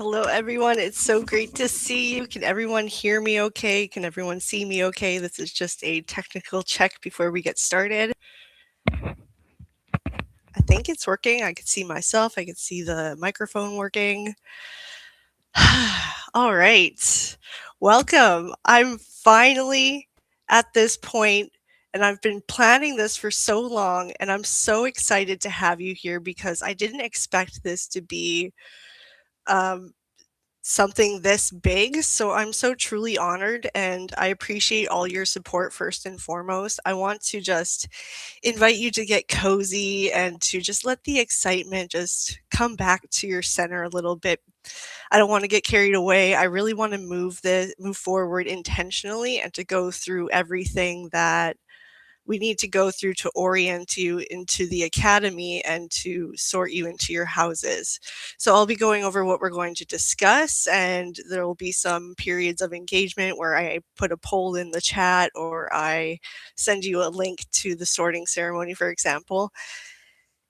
Hello, everyone. It's so great to see you. Can everyone hear me okay? Can everyone see me okay? This is just a technical check before we get started. I think it's working. I can see myself. I can see the microphone working. All right. Welcome. I'm finally at this point, and I've been planning this for so long, and I'm so excited to have you here because I didn't expect this to be um, something this big. So I'm so truly honored and I appreciate all your support first and foremost. I want to just invite you to get cozy and to just let the excitement just come back to your center a little bit. I don't want to get carried away. I really want to move forward intentionally and to go through everything that we need to go through to orient you into the academy and to sort you into your houses. So I'll be going over what we're going to discuss, and there will be some periods of engagement where I put a poll in the chat or I send you a link to the sorting ceremony, for example.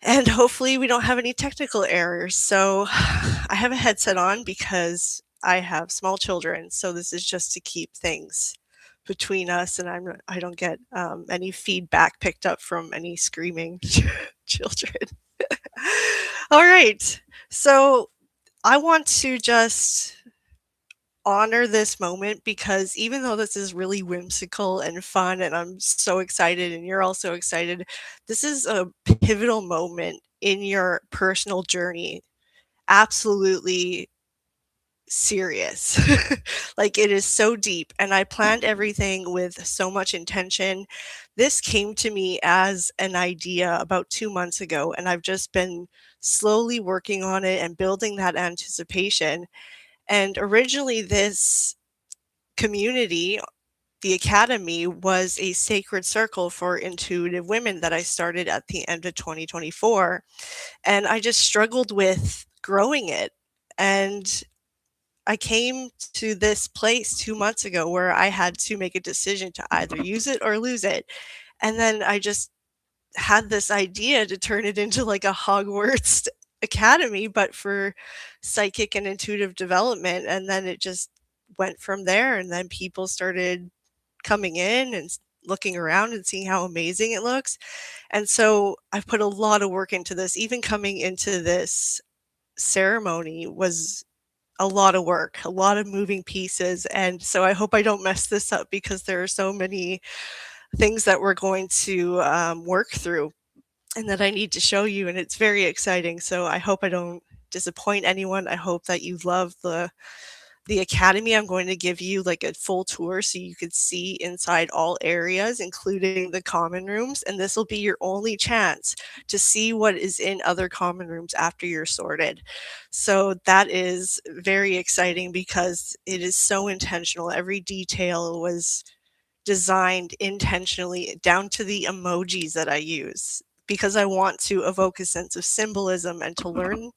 And hopefully we don't have any technical errors. So I have a headset on because I have small children. So this is just to keep things between us and I don't get any feedback picked up from any screaming children. All right. So I want to just honor this moment because even though this is really whimsical and fun and I'm so excited and you're also excited, this is a pivotal moment in your personal journey. Absolutely serious. Like it is so deep and I planned everything with so much intention. This came to me as an idea about 2 months ago and I've just been slowly working on it and building that anticipation. And originally this community, the academy, was a sacred circle for intuitive women that I started at the end of 2024. And I just struggled with growing it. And I came to this place 2 months ago where I had to make a decision to either use it or lose it. And then I just had this idea to turn it into like a Hogwarts academy, but for psychic and intuitive development. And then it just went from there. And then people started coming in and looking around and seeing how amazing it looks. And so I've put a lot of work into this. Even coming into this ceremony was a lot of work, a lot of moving pieces. And so I hope I don't mess this up because there are so many things that we're going to work through and that I need to show you. And it's very exciting. So I hope I don't disappoint anyone. I hope that you love the academy. I'm going to give you like a full tour so you could see inside all areas, including the common rooms. And this will be your only chance to see what is in other common rooms after you're sorted. So that is very exciting because it is so intentional. Every detail was designed intentionally down to the emojis that I use because I want to evoke a sense of symbolism and to learn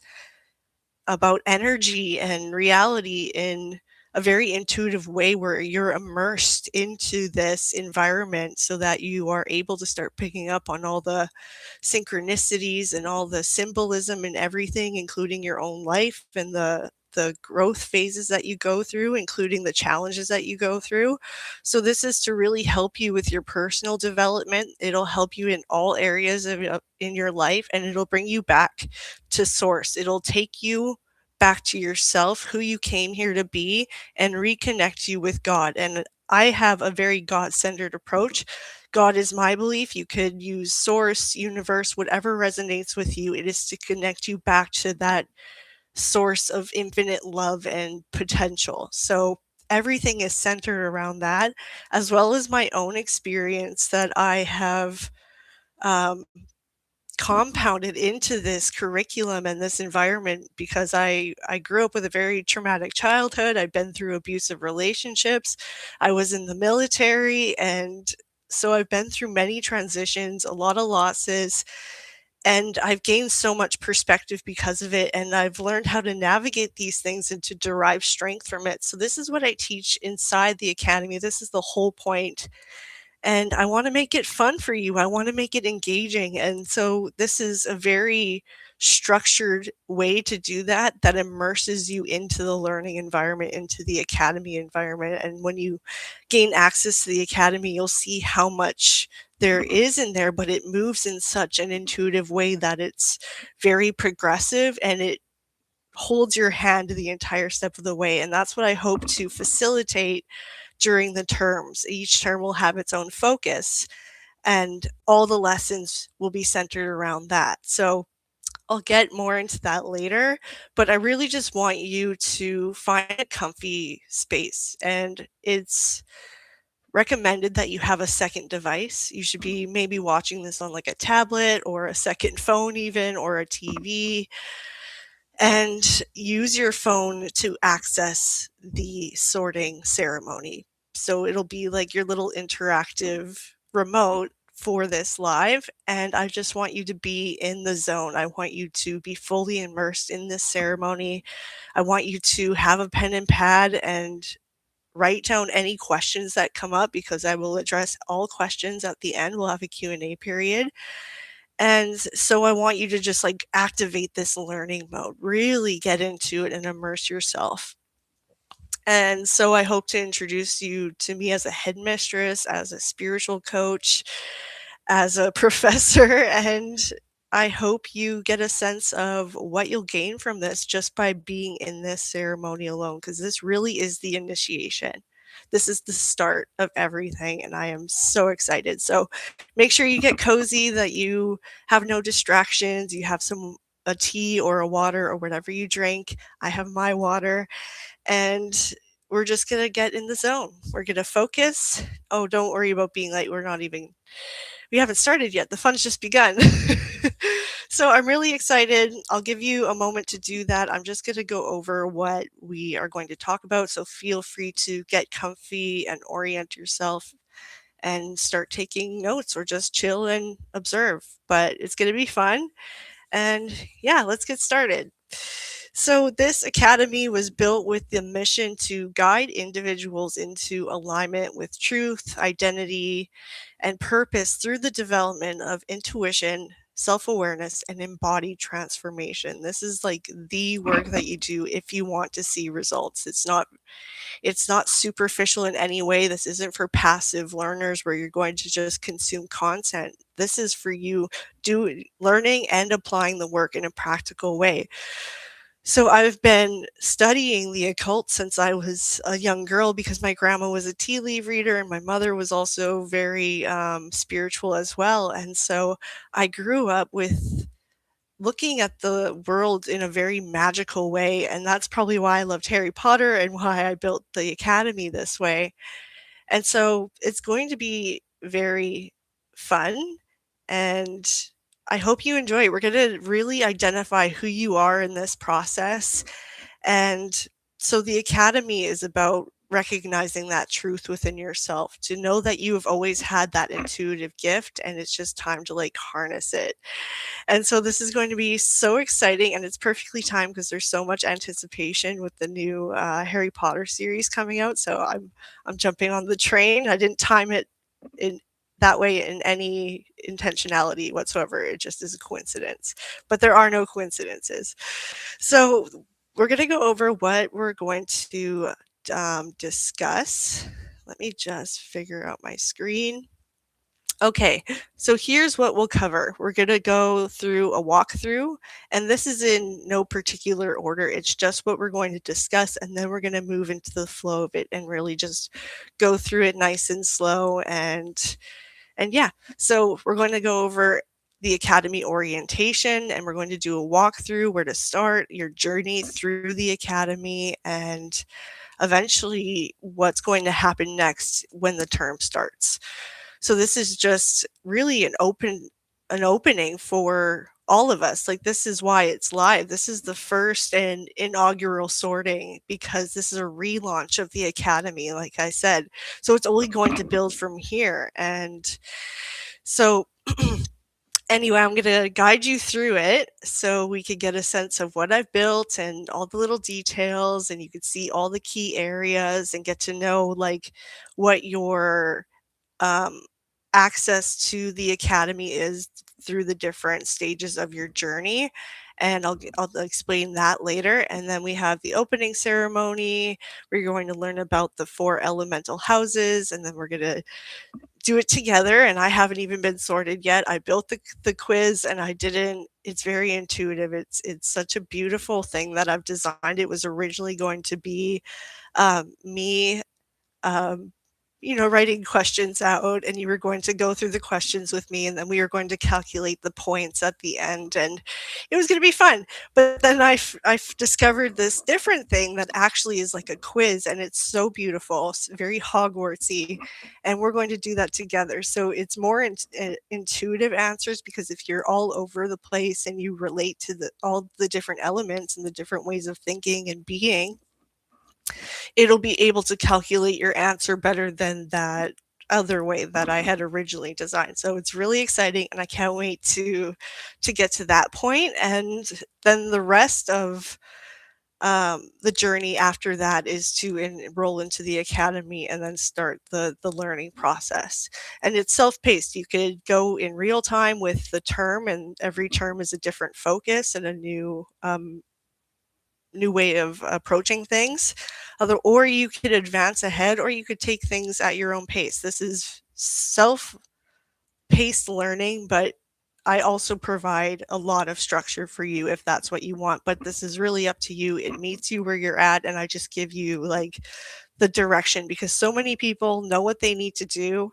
about energy and reality in a very intuitive way where you're immersed into this environment so that you are able to start picking up on all the synchronicities and all the symbolism and everything, including your own life and the growth phases that you go through, including the challenges that you go through. So this is to really help you with your personal development. It'll help you in all areas of in your life and it'll bring you back to source. It'll take you back to yourself, who you came here to be, and reconnect you with God. And I have a very God centered approach. God is my belief. You could use source, universe, whatever resonates with you. It is to connect you back to that source of infinite love and potential. So everything is centered around that, as well as my own experience that I have um, compounded into this curriculum and this environment because I grew up with a very traumatic childhood. I've been through abusive relationships. I was in the military and so I've been through many transitions, a lot of losses, and I've gained so much perspective because of it and I've learned how to navigate these things and to derive strength from it. So this is what I teach inside the academy. This is the whole point and I want to make it fun for you. I want to make it engaging. And so this is a very structured way to do that that immerses you into the learning environment, into the academy environment. And when you gain access to the academy, you'll see how much there is in there, but it moves in such an intuitive way that it's very progressive and it holds your hand the entire step of the way. And that's what I hope to facilitate during the terms. Each term will have its own focus, and all the lessons will be centered around that. So I'll get more into that later, but I really just want you to find a comfy space. And it's recommended that you have a second device. You should be maybe watching this on like a tablet or a second phone, even, or a TV, and use your phone to access the sorting ceremony. So it'll be like your little interactive remote for this live. And I just want you to be in the zone. I want you to be fully immersed in this ceremony. I want you to have a pen and pad and write down any questions that come up, because I will address all questions at the end. We'll have a Q&A period. And so I want you to just like activate this learning mode, really get into it and immerse yourself. And so I hope to introduce you to me as a headmistress, as a spiritual coach, as a professor, and I hope you get a sense of what you'll gain from this just by being in this ceremony alone, because this really is the initiation. This is the start of everything, and I am so excited. So make sure you get cozy, that you have no distractions, you have a tea or a water or whatever you drink. I have my water, and we're just gonna get in the zone. We're gonna focus. Oh, don't worry about being late. We haven't started yet. The fun's just begun. So I'm really excited. I'll give you a moment to do that. I'm just going to go over what we are going to talk about. So feel free to get comfy and orient yourself and start taking notes, or just chill and observe. But it's going to be fun. And yeah, let's get started. So this academy was built with the mission to guide individuals into alignment with truth, identity, and purpose through the development of intuition, self-awareness, and embodied transformation. This is like the work that you do if you want to see results. It's not superficial in any way. This isn't for passive learners where you're going to just consume content. This is for you learning and applying the work in a practical way. So I've been studying the occult since I was a young girl, because my grandma was a tea leaf reader and my mother was also very spiritual as well. And so I grew up with looking at the world in a very magical way. And that's probably why I loved Harry Potter and why I built the academy this way. And so it's going to be very fun, and I hope you enjoy it. We're going to really identify who you are in this process. And so the academy is about recognizing that truth within yourself, to know that you have always had that intuitive gift and it's just time to like harness it. And so this is going to be so exciting, and it's perfectly timed because there's so much anticipation with the new Harry Potter series coming out. So I'm jumping on the train. I didn't time it in that way in any intentionality whatsoever. It just is a coincidence. But there are no coincidences. So we're going to go over what we're going to discuss. Let me just figure out my screen. Okay, so here's what we'll cover. We're going to go through a walkthrough, and this is in no particular order. It's just what we're going to discuss, and then we're going to move into the flow of it and really just go through it nice and slow. And yeah, so we're going to go over the academy orientation, and we're going to do a walkthrough, where to start, your journey through the academy, and eventually what's going to happen next when the term starts. So this is just really an opening for all of us. Like, this is why it's live. This is the first and inaugural sorting, because this is a relaunch of the academy, like I said. So it's only going to build from here. And so anyway, I'm going to guide you through it so we could get a sense of what I've built and all the little details, and you could see all the key areas and get to know like what your access to the academy is through the different stages of your journey. And I'll explain that later. And then we have the opening ceremony. We're going to learn about the 4 elemental houses, and then we're going to do it together. And I haven't even been sorted yet. I built the quiz and I didn't. It's very intuitive. It's such a beautiful thing that I've designed. It was originally going to be me um, writing questions out, and you were going to go through the questions with me, and then we were going to calculate the points at the end, and it was going to be fun. But then I discovered this different thing that actually is like a quiz, and it's so beautiful, it's very Hogwartsy, and we're going to do that together. So it's more intuitive answers, because if you're all over the place and you relate to all the different elements and the different ways of thinking and being, it'll be able to calculate your answer better than that other way that I had originally designed. So it's really exciting, and I can't wait to get to that point. And then the rest of the journey after that is to enroll into the academy and then start the learning process. And it's self-paced. You could go in real time with the term, and every term is a different focus and a new way of approaching things. Or you could advance ahead, or you could take things at your own pace. This is self-paced learning, but I also provide a lot of structure for you if that's what you want. But this is really up to you. It meets you where you're at, and I just give you like the direction, because so many people know what they need to do,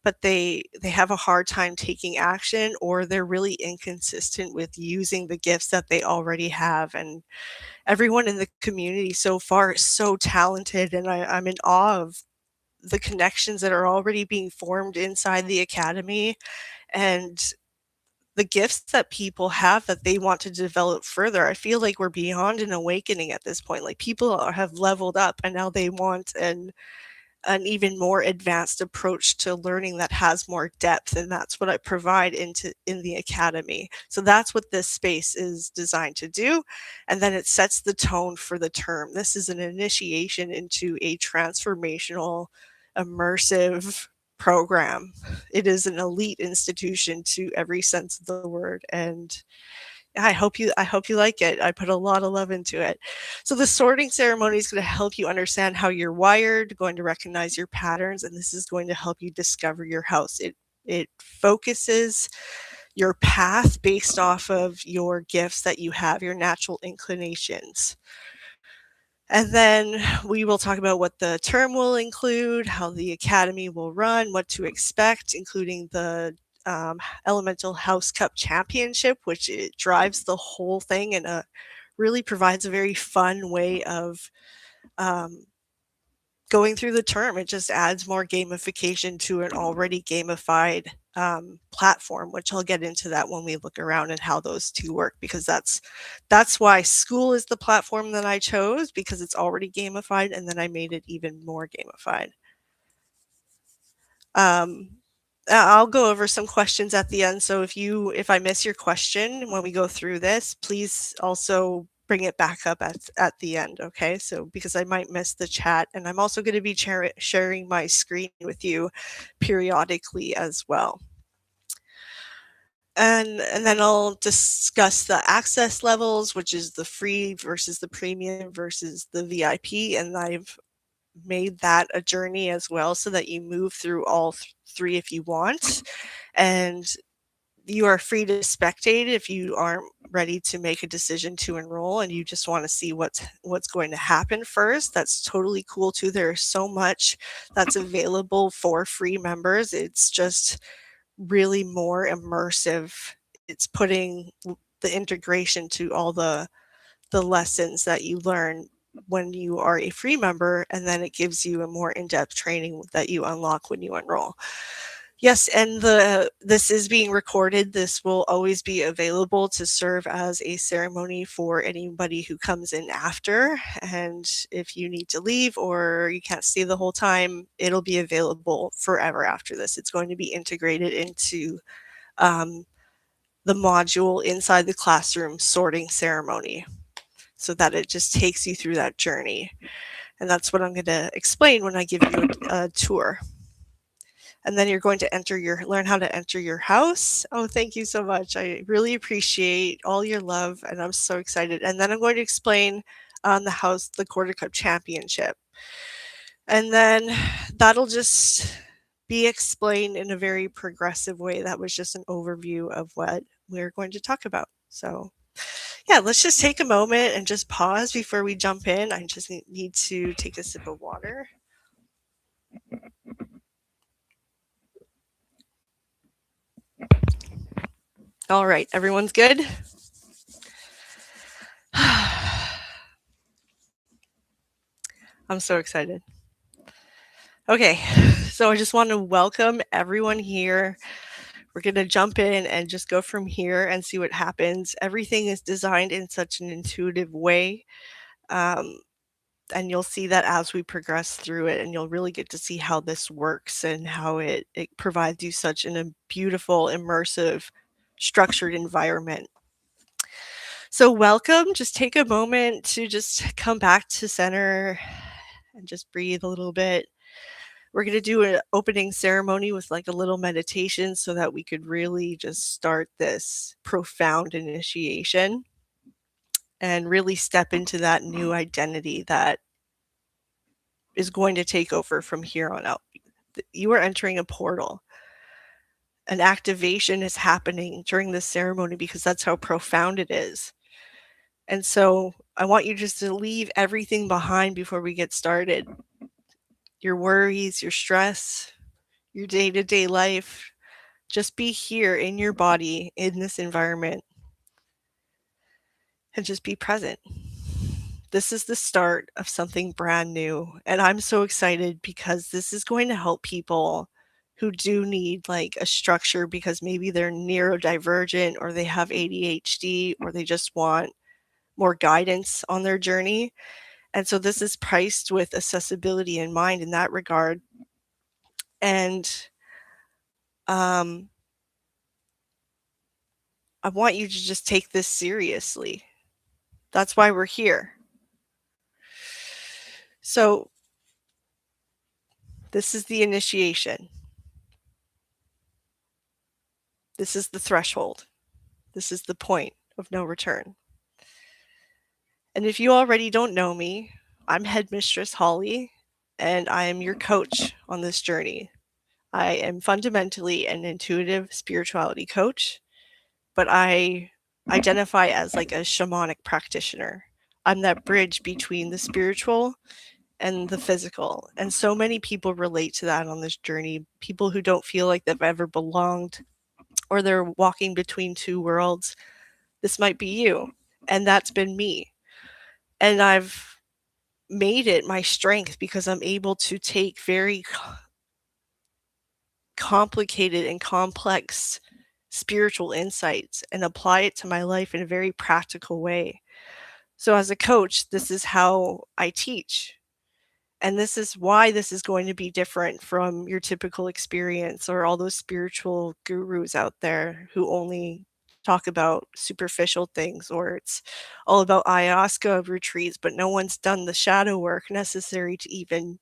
but they have a hard time taking action, or they're really inconsistent with using the gifts that they already have. And everyone in the community so far is so talented, and I'm in awe of the connections that are already being formed inside the academy, and the gifts that people have that they want to develop further. I feel like we're beyond an awakening at this point. Like, have leveled up, and now they want an even more advanced approach to learning that has more depth, and that's what I provide in the academy. So that's what this space is designed to do, and then it sets the tone for the term. This is an initiation into a transformational, immersive program. It is an elite institution to every sense of the word, and I hope you like it. I put a lot of love into it. So the sorting ceremony is going to help you understand how you're wired, going to recognize your patterns, and this is going to help you discover your house. It focuses your path based off of your gifts that you have, your natural inclinations. And then we will talk about what the term will include, how the academy will run, what to expect, including the Elemental House Cup Championship, which it drives the whole thing, and really provides a very fun way of um, going through the term. It just adds more gamification to an already gamified platform, which I'll get into that when we look around and how those two work, because that's why school is the platform that I chose, because it's already gamified, and then I made it even more gamified. Um, I'll go over some questions at the end. So if I miss your question when we go through this, please also bring it back up at the end. Okay. So because I might miss the chat, and I'm also going to be sharing my screen with you periodically as well. And then I'll discuss the access levels, which is the free versus the premium versus the VIP. And I've made that a journey as well, so that you move through all three if you want. And you are free to spectate if you aren't ready to make a decision to enroll and you just want to see what's going to happen first. That's totally cool too. There's so much that's available for free members. It's just really more immersive. It's putting the integration to all the lessons that you learn when you are a free member, and then it gives you a more in-depth training that you unlock when you enroll. Yes, and this is being recorded. This will always be available to serve as a ceremony for anybody who comes in after. And if you need to leave or you can't stay the whole time, it'll be available forever after this. It's going to be integrated into the module inside the classroom sorting ceremony, so that it just takes you through that journey. And that's what I'm going to explain when I give you a tour. And then you're going to learn how to enter your house. Oh, thank you so much. I really appreciate all your love and I'm so excited. And then I'm going to explain on the Quarter Cup Championship. And then that'll just be explained in a very progressive way. That was just an overview of what we're going to talk about. So, yeah, let's just take a moment and just pause before we jump in. I just need to take a sip of water. All right, everyone's good? I'm so excited. Okay, so I just want to welcome everyone here. We're going to jump in and just go from here and see what happens. Everything is designed in such an intuitive way. And you'll see that as we progress through it, and you'll really get to see how this works and how it provides you such a beautiful, immersive, structured environment. So welcome. Just take a moment to just come back to center and just breathe a little bit. We're going to do an opening ceremony with like a little meditation so that we could really just start this profound initiation and really step into that new identity that is going to take over from here on out. You are entering a portal. An activation is happening during this ceremony because that's how profound it is. And so I want you just to leave everything behind before we get started. Your worries, your stress, your day-to-day life. Just be here in your body, in this environment, and just be present. This is the start of something brand new. And I'm so excited because this is going to help people who do need like a structure because maybe they're neurodivergent or they have ADHD or they just want more guidance on their journey. And so this is priced with accessibility in mind in that regard. And I want you to just take this seriously. That's why we're here. So this is the initiation. This is the threshold. This is the point of no return. And if you already don't know me, I'm Headmistress Holly, and I am your coach on this journey. I am fundamentally an intuitive spirituality coach, but I identify as like a shamanic practitioner. I'm that bridge between the spiritual and the physical. And so many people relate to that on this journey. People who don't feel like they've ever belonged or they're walking between two worlds. This might be you. And that's been me. And I've made it my strength because I'm able to take very complicated and complex spiritual insights and apply it to my life in a very practical way. So as a coach, this is how I teach. And this is why this is going to be different from your typical experience or all those spiritual gurus out there who only talk about superficial things, or it's all about ayahuasca retreats, but no one's done the shadow work necessary to even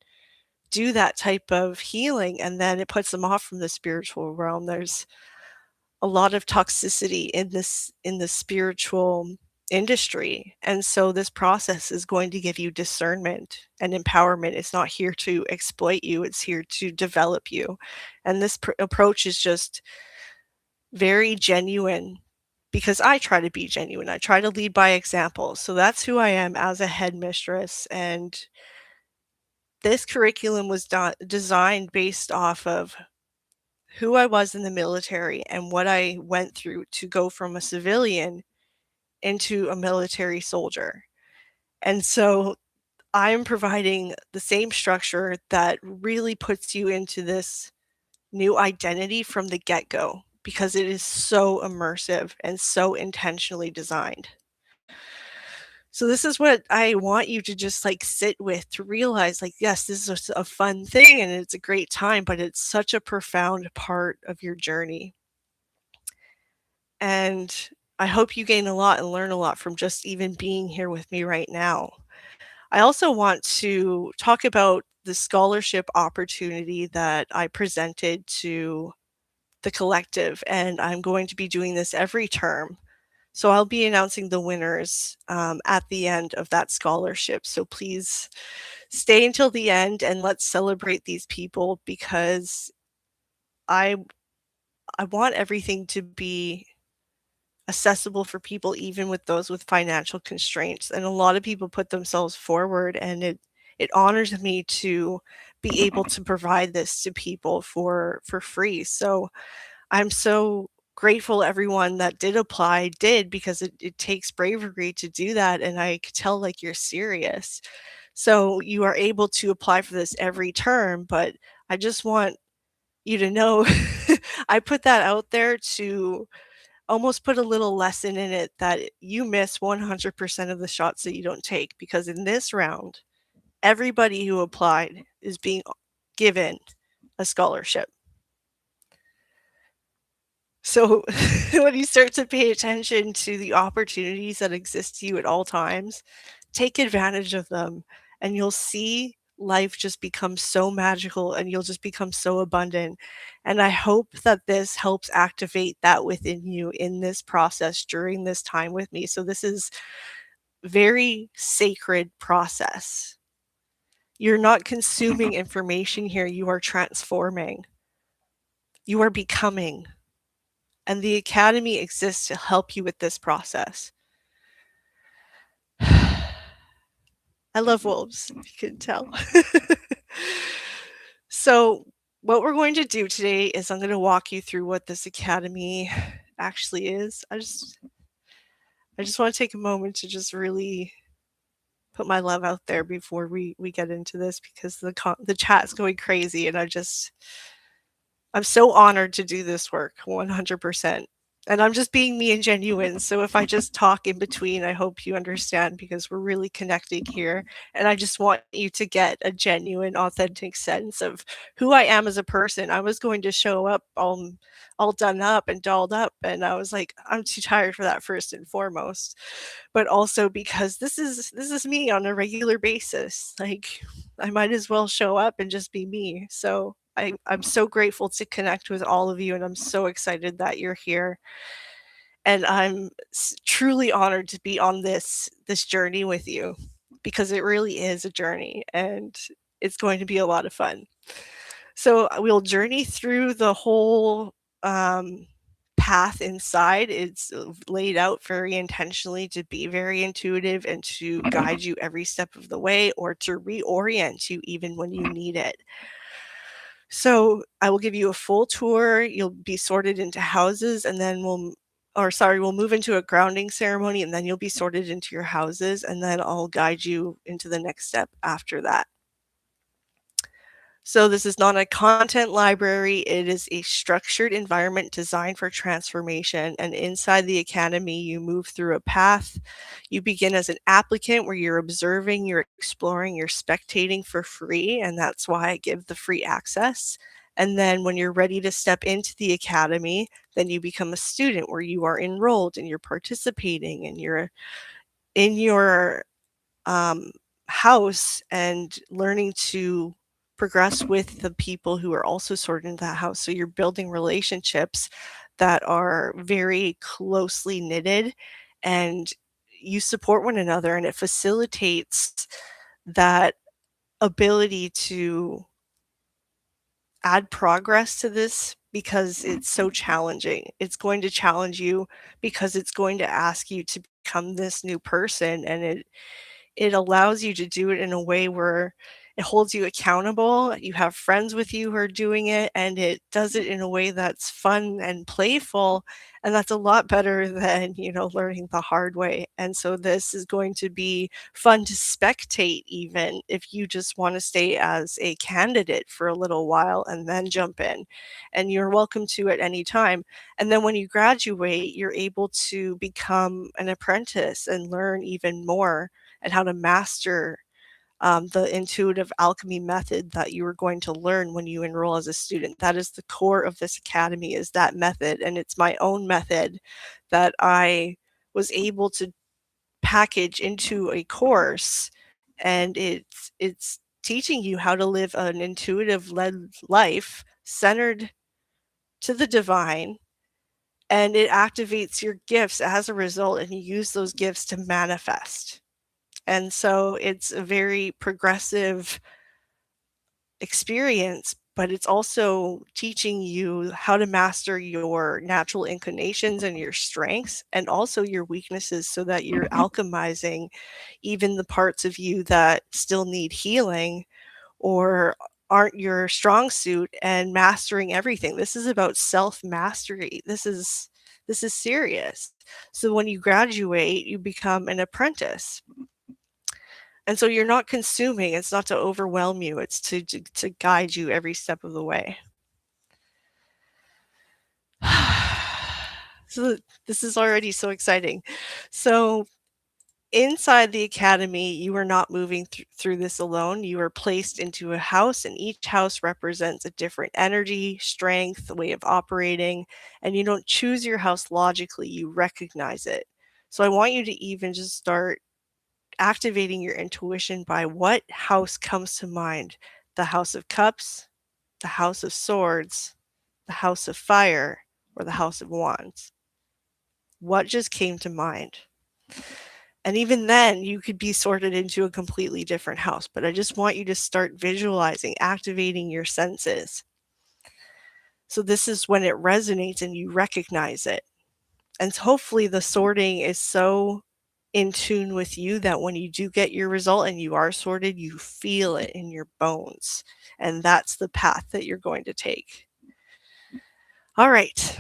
do that type of healing. And then it puts them off from the spiritual realm. There's a lot of toxicity in the spiritual industry. And so this process is going to give you discernment and empowerment. It's not here to exploit you, it's here to develop you. And this approach is just very genuine because I try to be genuine. I try to lead by example. So that's who I am as a headmistress. And this curriculum was designed based off of who I was in the military and what I went through to go from a civilian into a military soldier. And so I'm providing the same structure that really puts you into this new identity from the get-go because it is so immersive and so intentionally designed. So this is what I want you to just like sit with, to realize like, yes, this is a fun thing and it's a great time, but it's such a profound part of your journey. And I hope you gain a lot and learn a lot from just even being here with me right now. I also want to talk about the scholarship opportunity that I presented to the collective, and I'm going to be doing this every term. So I'll be announcing the winners at the end of that scholarship. So please stay until the end and let's celebrate these people because I I want everything to be accessible for people, even with those with financial constraints. And a lot of people put themselves forward, and it honors me to be able to provide this to people for free. So I'm so grateful everyone that did apply did, because it takes bravery to do that, and I could tell like you're serious. So you are able to apply for this every term, but I just want you to know I put that out there to almost put a little lesson in it that you miss 100% of the shots that you don't take, because in this round, everybody who applied is being given a scholarship. So when you start to pay attention to the opportunities that exist to you at all times, take advantage of them and you'll see life just become so magical and you'll just become so abundant. And I hope that this helps activate that within you in this process during this time with me. So this is very sacred process. You're not consuming information here, you are transforming. You are becoming. And the academy exists to help you with this process. I love wolves, if you can tell. So, what we're going to do today is I'm going to walk you through what this academy actually is. I just want to take a moment to just really put my love out there before we get into this, because the chat's going crazy, and I'm so honored to do this work 100%. And I'm just being me and genuine. So if I just talk in between, I hope you understand, because we're really connecting here. And I just want you to get a genuine, authentic sense of who I am as a person. I was going to show up all done up and dolled up. And I was like, I'm too tired for that, first and foremost. But also because this is me on a regular basis. Like, I might as well show up and just be me. So I'm so grateful to connect with all of you, and I'm so excited that you're here. And I'm truly honored to be on this journey with you, because it really is a journey, and it's going to be a lot of fun. So we'll journey through the whole path inside. It's laid out very intentionally to be very intuitive and to guide you every step of the way, or to reorient you even when you need it. So I will give you a full tour. You'll be sorted into houses, and then we'll move into a grounding ceremony, and then you'll be sorted into your houses, and then I'll guide you into the next step after that. So this is not a content library. It is a structured environment designed for transformation. And inside the academy, you move through a path. You begin as an applicant, where you're observing, you're exploring, you're spectating for free. And that's why I give the free access. And then when you're ready to step into the academy, then you become a student, where you are enrolled and you're participating, and you're in your house and learning to progress with the people who are also sorted into that house. So you're building relationships that are very closely knitted, and you support one another, and it facilitates that ability to add progress to this, because it's so challenging. It's going to challenge you because it's going to ask you to become this new person, and it allows you to do it in a way where it holds you accountable. You have friends with you who are doing it, and it does it in a way that's fun and playful. And that's a lot better than, learning the hard way. And so this is going to be fun to spectate, even if you just want to stay as a candidate for a little while and then jump in. And you're welcome to at any time. And then when you graduate, you're able to become an apprentice and learn even more, and how to master the intuitive alchemy method that you are going to learn when you enroll as a student. That is the core of this academy, is that method. And it's my own method that I was able to package into a course. And it's teaching you how to live an intuitive led life centered to the divine, and it activates your gifts as a result, and you use those gifts to manifest. And so it's a very progressive experience, but it's also teaching you how to master your natural inclinations and your strengths and also your weaknesses so that you're alchemizing even the parts of you that still need healing or aren't your strong suit and mastering everything. This is about self-mastery. This is serious. So when you graduate, you become an apprentice. And so you're not consuming, it's not to overwhelm you, it's to guide you every step of the way. So this is already so exciting. So inside the academy, you are not moving through this alone. You are placed into a house, and each house represents a different energy, strength, way of operating, and you don't choose your house logically, you recognize it. So I want you to even just start activating your intuition by what house comes to mind: the House of Cups, the House of Swords, the House of Fire, or the House of Wands. What just came to mind? And even then, you could be sorted into a completely different house, but I just want you to start visualizing, activating your senses. So this is when it resonates and you recognize it. And hopefully the sorting is so in tune with you that when you do get your result and you are sorted, you feel it in your bones. And that's the path that you're going to take. All right.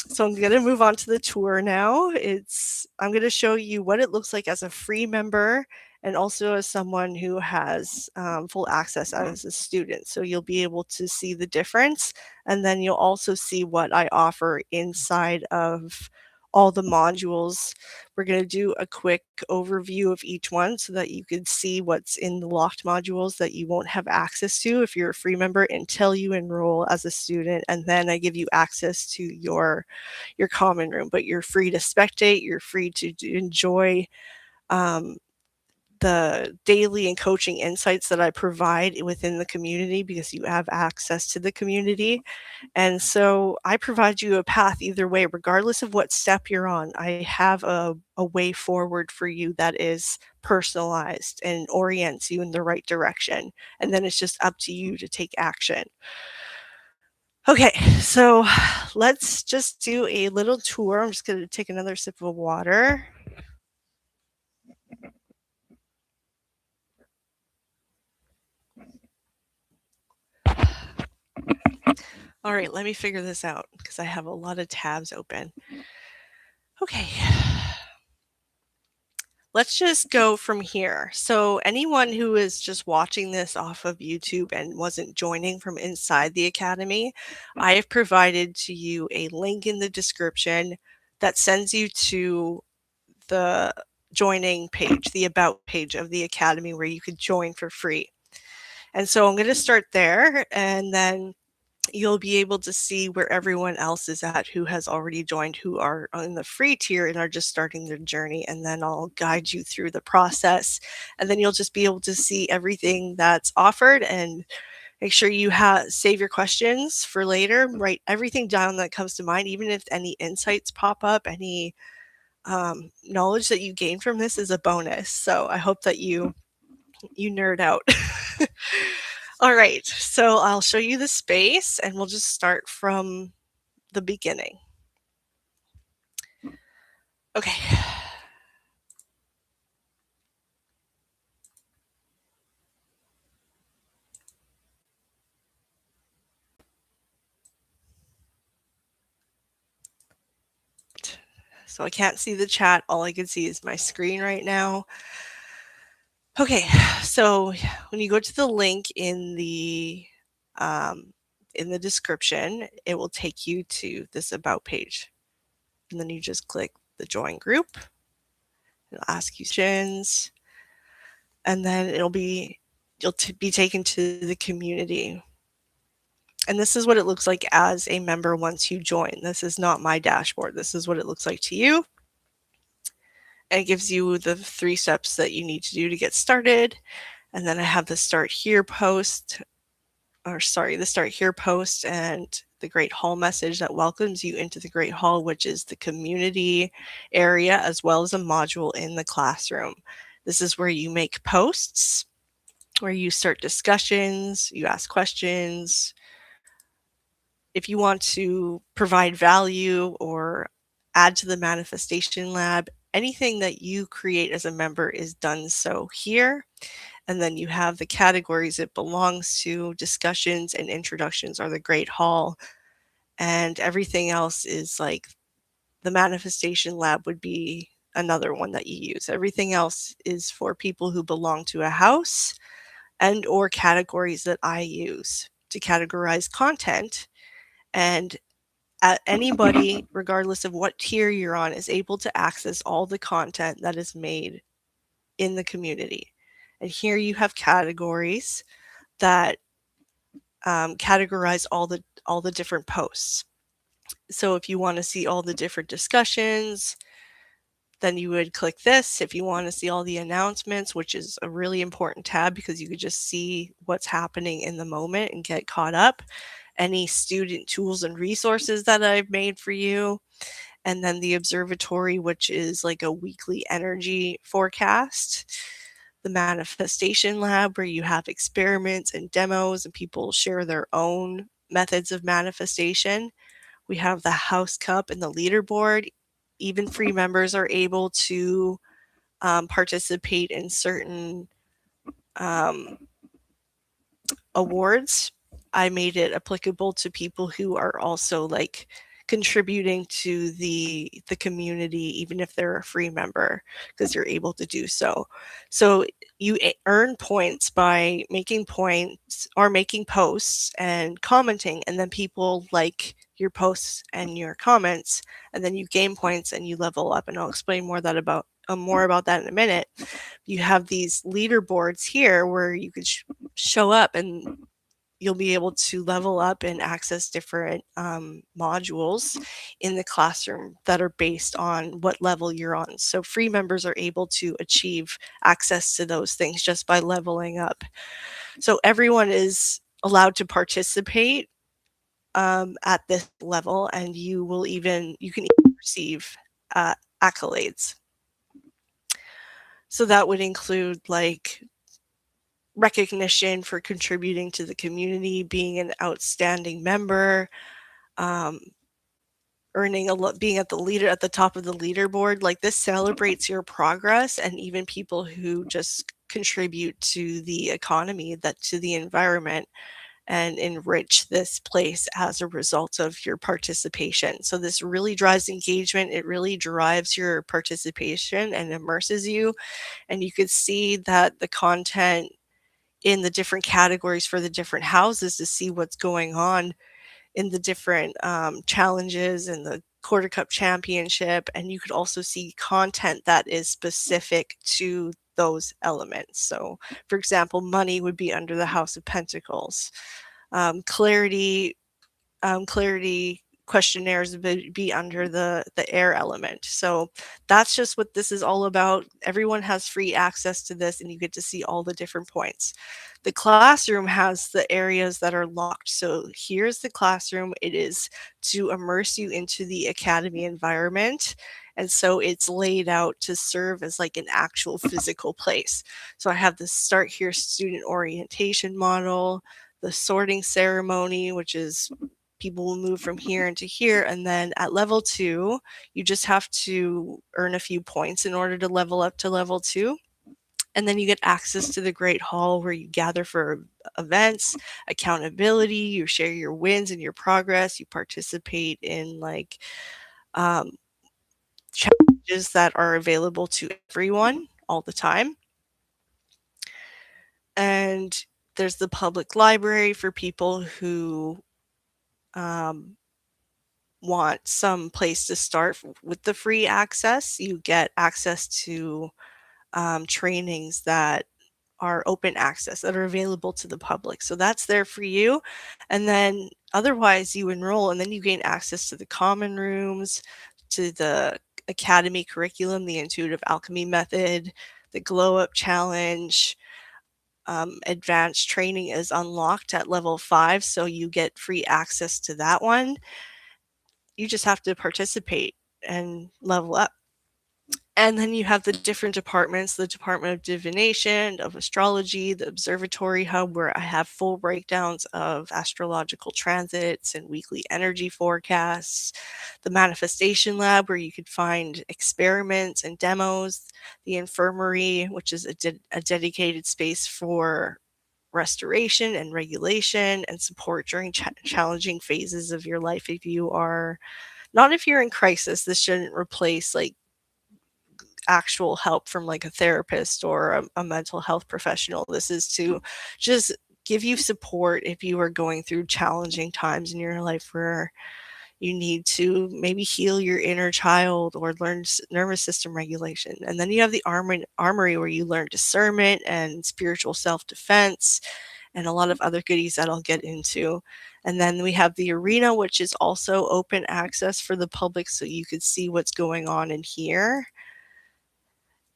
So I'm going to move on to the tour now. I'm going to show you what it looks like as a free member and also as someone who has full access as a student. So you'll be able to see the difference, and then you'll also see what I offer inside of all the modules. We're going to do a quick overview of each one so that you can see what's in the locked modules that you won't have access to if you're a free member until you enroll as a student, and then I give you access to your common room. But you're free to spectate, you're free to enjoy the daily and coaching insights that I provide within the community because you have access to the community. And so I provide you a path either way, regardless of what step you're on. I have a way forward for you that is personalized and orients you in the right direction. And then it's just up to you to take action. Okay, so let's just do a little tour. I'm just going to take another sip of water. All right, let me figure this out because I have a lot of tabs open. Okay. Let's just go from here. So anyone who is just watching this off of YouTube and wasn't joining from inside the academy, I have provided to you a link in the description that sends you to the joining page, the about page of the academy where you could join for free. And so I'm going to start there, and then you'll be able to see where everyone else is at who has already joined, who are on the free tier and are just starting their journey. And then I'll guide you through the process. And then you'll just be able to see everything that's offered, and make sure you save your questions for later. Write everything down that comes to mind, even if any insights pop up, any knowledge that you gain from this is a bonus. So I hope that you nerd out. All right, so I'll show you the space and we'll just start from the beginning. Okay. So I can't see the chat. All I can see is my screen right now. Okay, so when you go to the link in the description, it will take you to this about page. And then you just click the join group. It'll ask you questions, and then you'll be taken to the community. And this is what it looks like as a member once you join. This is not my dashboard. This is what it looks like to you. And it gives you the 3 steps that you need to do to get started. And then I have the Start Here post, the Start Here post and the Great Hall message that welcomes you into the Great Hall, which is the community area as well as a module in the classroom. This is where you make posts, where you start discussions, you ask questions. If you want to provide value or add to the manifestation lab, anything that you create as a member is done so here. And then you have the categories it belongs to. Discussions and introductions are the Great Hall. And everything else is like the manifestation lab would be another one that you use. Everything else is for people who belong to a house and or categories that I use to categorize content. And anybody, regardless of what tier you're on, is able to access all the content that is made in the community. And here you have categories that categorize all the different posts. So if you want to see all the different discussions, then you would click this. If you want to see all the announcements, which is a really important tab because you could just see what's happening in the moment and get caught up. Any student tools and resources that I've made for you. And then the observatory, which is like a weekly energy forecast. The manifestation lab, where you have experiments and demos and people share their own methods of manifestation. We have the house cup and the leaderboard. Even free members are able to participate in certain awards. I made it applicable to people who are also like contributing to the community, even if they're a free member, because you're able to do so. So you earn points by making points or making posts and commenting, and then people like your posts and your comments, and then you gain points and you level up. And I'll explain more about that in a minute. You have these leaderboards here where you could show up and you'll be able to level up and access different modules in the classroom that are based on what level you're on. So free members are able to achieve access to those things just by leveling up. So everyone is allowed to participate at this level, and you can even receive accolades. So that would include like recognition for contributing to the community, being an outstanding member, being at the top of the leaderboard. Like this celebrates your progress, and even people who just contribute to the economy, to the environment, and enrich this place as a result of your participation. So this really drives engagement. It really drives your participation and immerses you. And you could see that the content in the different categories for the different houses to see what's going on in the different challenges and the Quarter Cup Championship. And you could also see content that is specific to those elements. So, for example, money would be under the House of Pentacles. Clarity questionnaires would be under the air element. So that's just what this is all about. Everyone has free access to this, and you get to see all the different points. The classroom has the areas that are locked. So here's the classroom. It is to immerse you into the academy environment. And so it's laid out to serve as like an actual physical place. So I have the Start Here student orientation model, the sorting ceremony, which is people will move from here into here. And then at level 2, you just have to earn a few points in order to level up to level 2. And then you get access to the Great Hall, where you gather for events, accountability, you share your wins and your progress, you participate in like challenges that are available to everyone all the time. And there's the public library for people who want some place to start with the free access. You get access to trainings that are open access, that are available to the public. So that's there for you. And then otherwise you enroll, and then you gain access to the common rooms, to the academy curriculum, the intuitive alchemy method, the glow up challenge, advanced training is unlocked at level 5, so you get free access to that one. You just have to participate and level up. And then you have the different departments, the Department of Divination, of Astrology, the Observatory Hub, where I have full breakdowns of astrological transits and weekly energy forecasts, the Manifestation Lab, where you could find experiments and demos, the Infirmary, which is a dedicated space for restoration and regulation and support during challenging phases of your life. If you are not if you're in crisis, this shouldn't replace like actual help from like a therapist or a mental health professional. This is to just give you support if you are going through challenging times in your life where you need to maybe heal your inner child or learn nervous system regulation. And then you have the armory where you learn discernment and spiritual self-defense and a lot of other goodies that I'll get into. And then we have the arena, which is also open access for the public, so you could see what's going on in here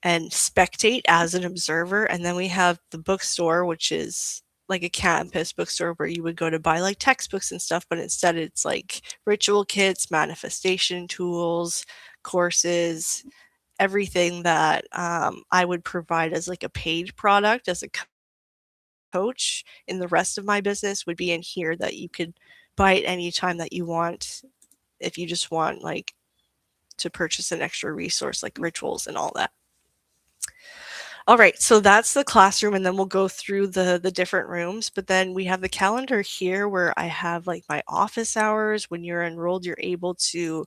and spectate as an observer. And then we have the bookstore, which is like a campus bookstore where you would go to buy like textbooks and stuff, but instead it's like ritual kits, manifestation tools, courses, everything that I would provide as like a paid product as a coach in the rest of my business would be in here that you could buy at any time that you want if you just want like to purchase an extra resource like rituals and all that. All right, so that's the classroom, and then we'll go through the different rooms. But then we have the calendar here where I have like my office hours. When you're enrolled, you're able to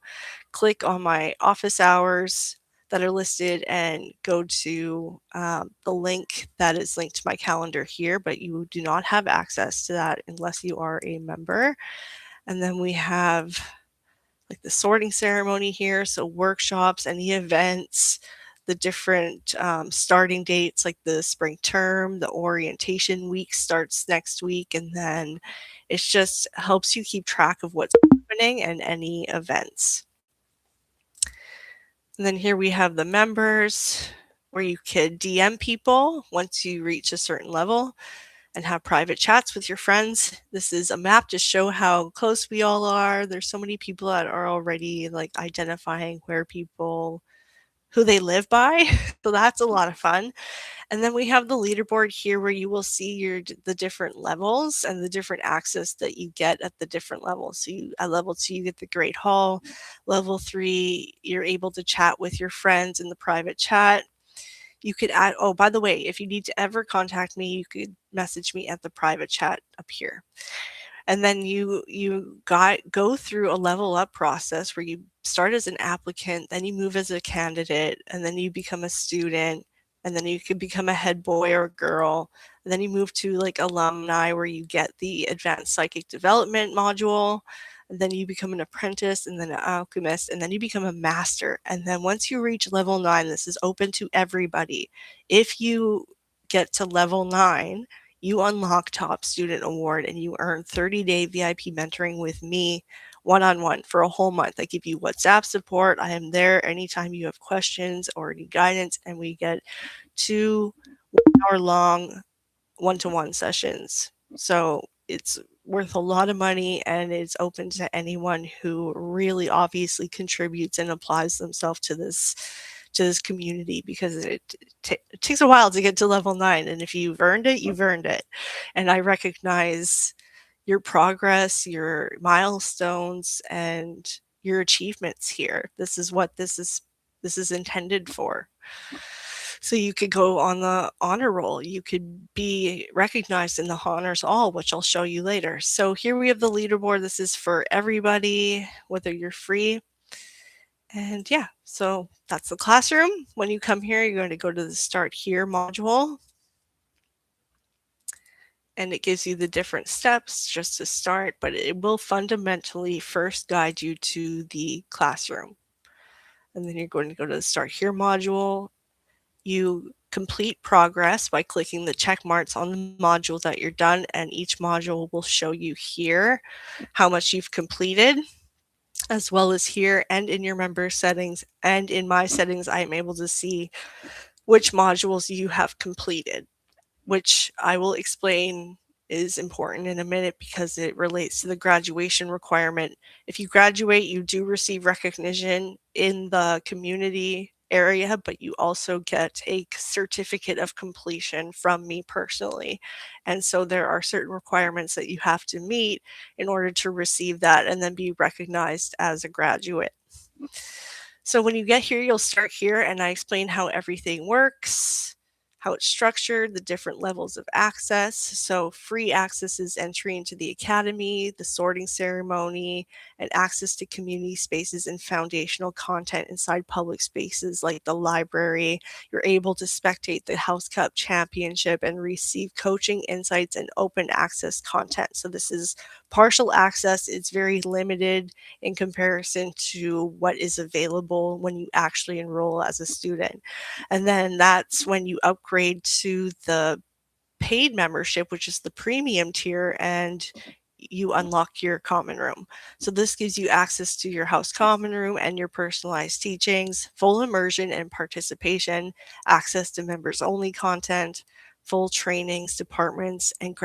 click on my office hours that are listed and go to the link that is linked to my calendar here, but you do not have access to that unless you are a member. And then we have like the sorting ceremony here, so workshops, any events, the different starting dates, like the spring term, the orientation week starts next week, and then it just helps you keep track of what's happening and any events. And then here we have the members where you could DM people once you reach a certain level and have private chats with your friends. This is a map to show how close we all are. There's so many people that are already like identifying who they live by. So that's a lot of fun. And then we have the leaderboard here where you will see the different levels and the different access that you get at the different levels. So at level 2, you get the Great Hall. Level 3, you're able to chat with your friends in the private chat. You could add, oh, by the way, if you need to ever contact me, you could message me at the private chat up here. And then you go through a level up process where you start as an applicant, then you move as a candidate, and then you become a student, and then you could become a head boy or girl. And then you move to like alumni where you get the advanced psychic development module, and then you become an apprentice and then an alchemist, and then you become a master. And then once you reach level 9, this is open to everybody. If you get to level 9, you unlock Top Student Award and you earn 30-day VIP mentoring with me one-on-one for a whole month. I give you WhatsApp support. I am there anytime you have questions or need guidance, and we get 2 1-hour-long one-to-one sessions. So it's worth a lot of money, and it's open to anyone who really obviously contributes and applies themselves to this community, because it takes a while to get to level 9, and if you've earned it, you've earned it. And I recognize your progress, your milestones, and your achievements here. This is what this is intended for. So you could go on the honor roll. You could be recognized in the honors all, which I'll show you later. So here we have the leaderboard. This is for everybody, whether you're free. And yeah, so that's the classroom. When you come here, you're going to go to the Start Here module. And it gives you the different steps just to start, but it will fundamentally first guide you to the classroom. And then you're going to go to the Start Here module. You complete progress by clicking the check marks on the module that you're done, and each module will show you here how much you've completed, as well as here and in your member settings, and in my settings, I am able to see which modules you have completed. which I will explain is important in a minute because it relates to the graduation requirement. If you graduate, you do receive recognition in the community area, but you also get a certificate of completion from me personally. And so there are certain requirements that you have to meet in order to receive that and then be recognized as a graduate. So when you get here, you'll start here and I explain how everything works, how it's structured, the different levels of access. So free access is entry into the academy, the sorting ceremony, and access to community spaces and foundational content inside public spaces like the library. You're able to spectate the House Cup Championship and receive coaching insights and open access content. So this is partial access. It's very limited in comparison to what is available when you actually enroll as a student. And then that's when you upgrade to the paid membership, which is the premium tier, and you unlock your common room. So this gives you access to your house common room and your personalized teachings, full immersion and participation, access to members only content, full trainings, departments, and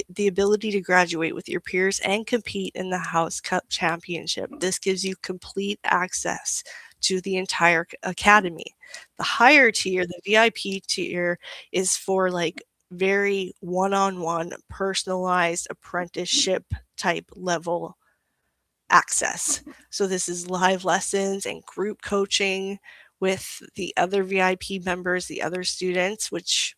the ability to graduate with your peers and compete in the House Cup Championship. This gives you complete access to the entire academy. The higher tier, the VIP tier, is for like very one-on-one personalized apprenticeship type level access. So this is live lessons and group coaching with the other VIP members, the other students, which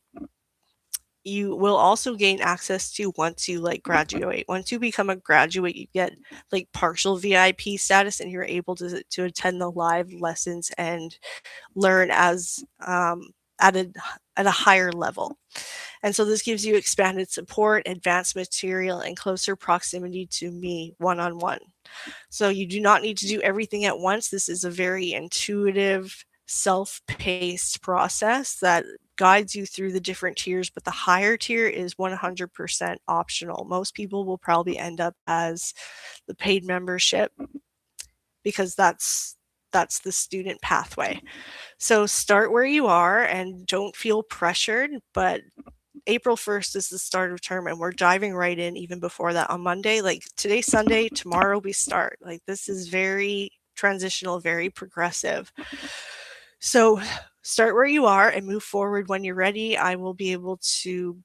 you will also gain access to once you like graduate. Once you become a graduate, you get like partial VIP status and you're able to attend the live lessons and learn as at a higher level. And so this gives you expanded support, advanced material, and closer proximity to me one-on-one. So you do not need to do everything at once. This is a very intuitive, self-paced process that guides you through the different tiers, but the higher tier is 100% optional. Most people will probably end up as the paid membership because that's the student pathway. So start where you are and don't feel pressured, but April 1st is the start of term and we're diving right in even before that on Monday. Like today's Sunday, tomorrow we start. Like this is very transitional, very progressive. So start where you are and move forward when you're ready. I will be able to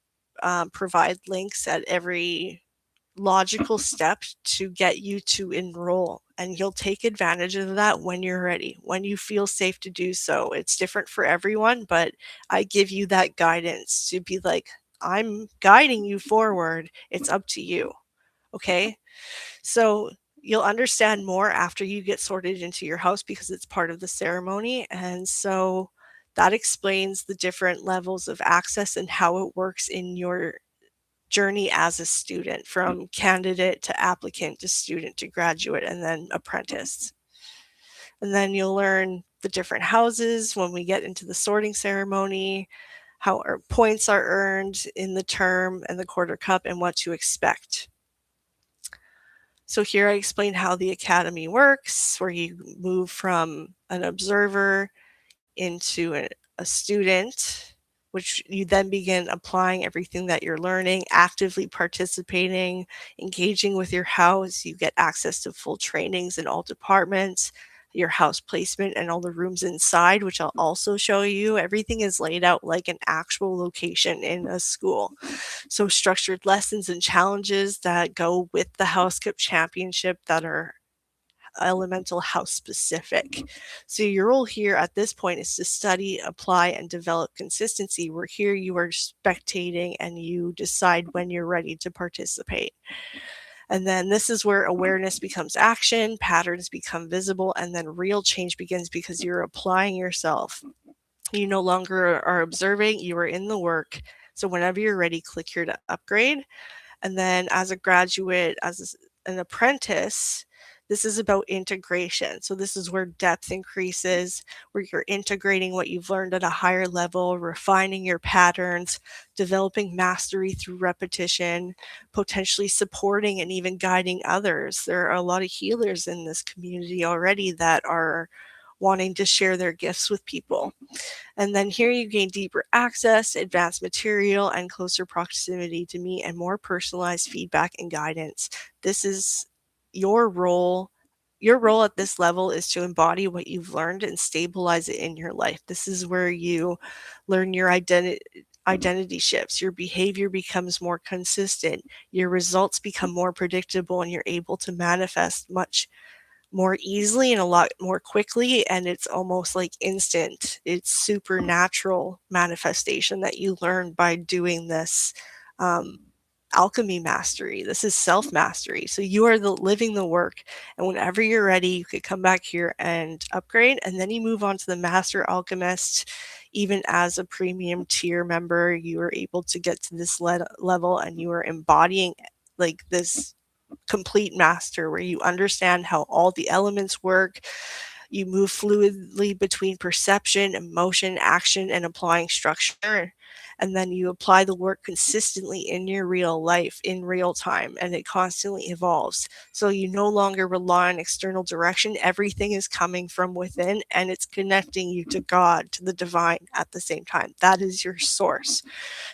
provide links at every logical step to get you to enroll, and you'll take advantage of that when you're ready, when you feel safe to do so. It's different for everyone, but I give you that guidance to be like, I'm guiding you forward. It's up to you. Okay. So you'll understand more after you get sorted into your house because it's part of the ceremony. And so that explains the different levels of access and how it works in your journey as a student, from candidate to applicant to student to graduate and then apprentice. And then you'll learn the different houses when we get into the sorting ceremony, how our points are earned in the term and the quarter cup, and what to expect. So here I explain how the academy works, where you move from an observer into a student, which you then begin applying everything that you're learning, actively participating, engaging with your house. You get access to full trainings in all departments, your house placement and all the rooms inside, which I'll also show you. Everything is laid out like an actual location in a school. So structured lessons and challenges that go with the House Cup Championship that are elemental house specific. So your role here at this point is to study, apply, and develop consistency, where here you are spectating and you decide when you're ready to participate. And then this is where awareness becomes action, patterns become visible, and then real change begins because you're applying yourself. You no longer are observing, you are in the work. So whenever you're ready, click here to upgrade. And then as a graduate, as an apprentice, this is about integration. So this is where depth increases, where you're integrating what you've learned at a higher level, refining your patterns, developing mastery through repetition, potentially supporting and even guiding others. There are a lot of healers in this community already that are wanting to share their gifts with people. And then here you gain deeper access, advanced material, and closer proximity to me and more personalized feedback and guidance. This is your role. Your role at this level is to embody what you've learned and stabilize it in your life. This is where you learn your identity shifts, your behavior becomes more consistent, your results become more predictable, and you're able to manifest much more easily and a lot more quickly, and it's almost like instant. It's supernatural manifestation that you learn by doing this um, alchemy mastery. This is self mastery. So you are living the work, and whenever you're ready, you could come back here and upgrade, and then you move on to the master alchemist. Even as a premium tier member, you are able to get to this level, and you are embodying like this complete master where you understand how all the elements work. You move fluidly between perception, emotion, action, and applying structure. And then you apply the work consistently in your real life in real time, and it constantly evolves. So you no longer rely on external direction. Everything is coming from within, and it's connecting you to God, to the divine at the same time. That is your source.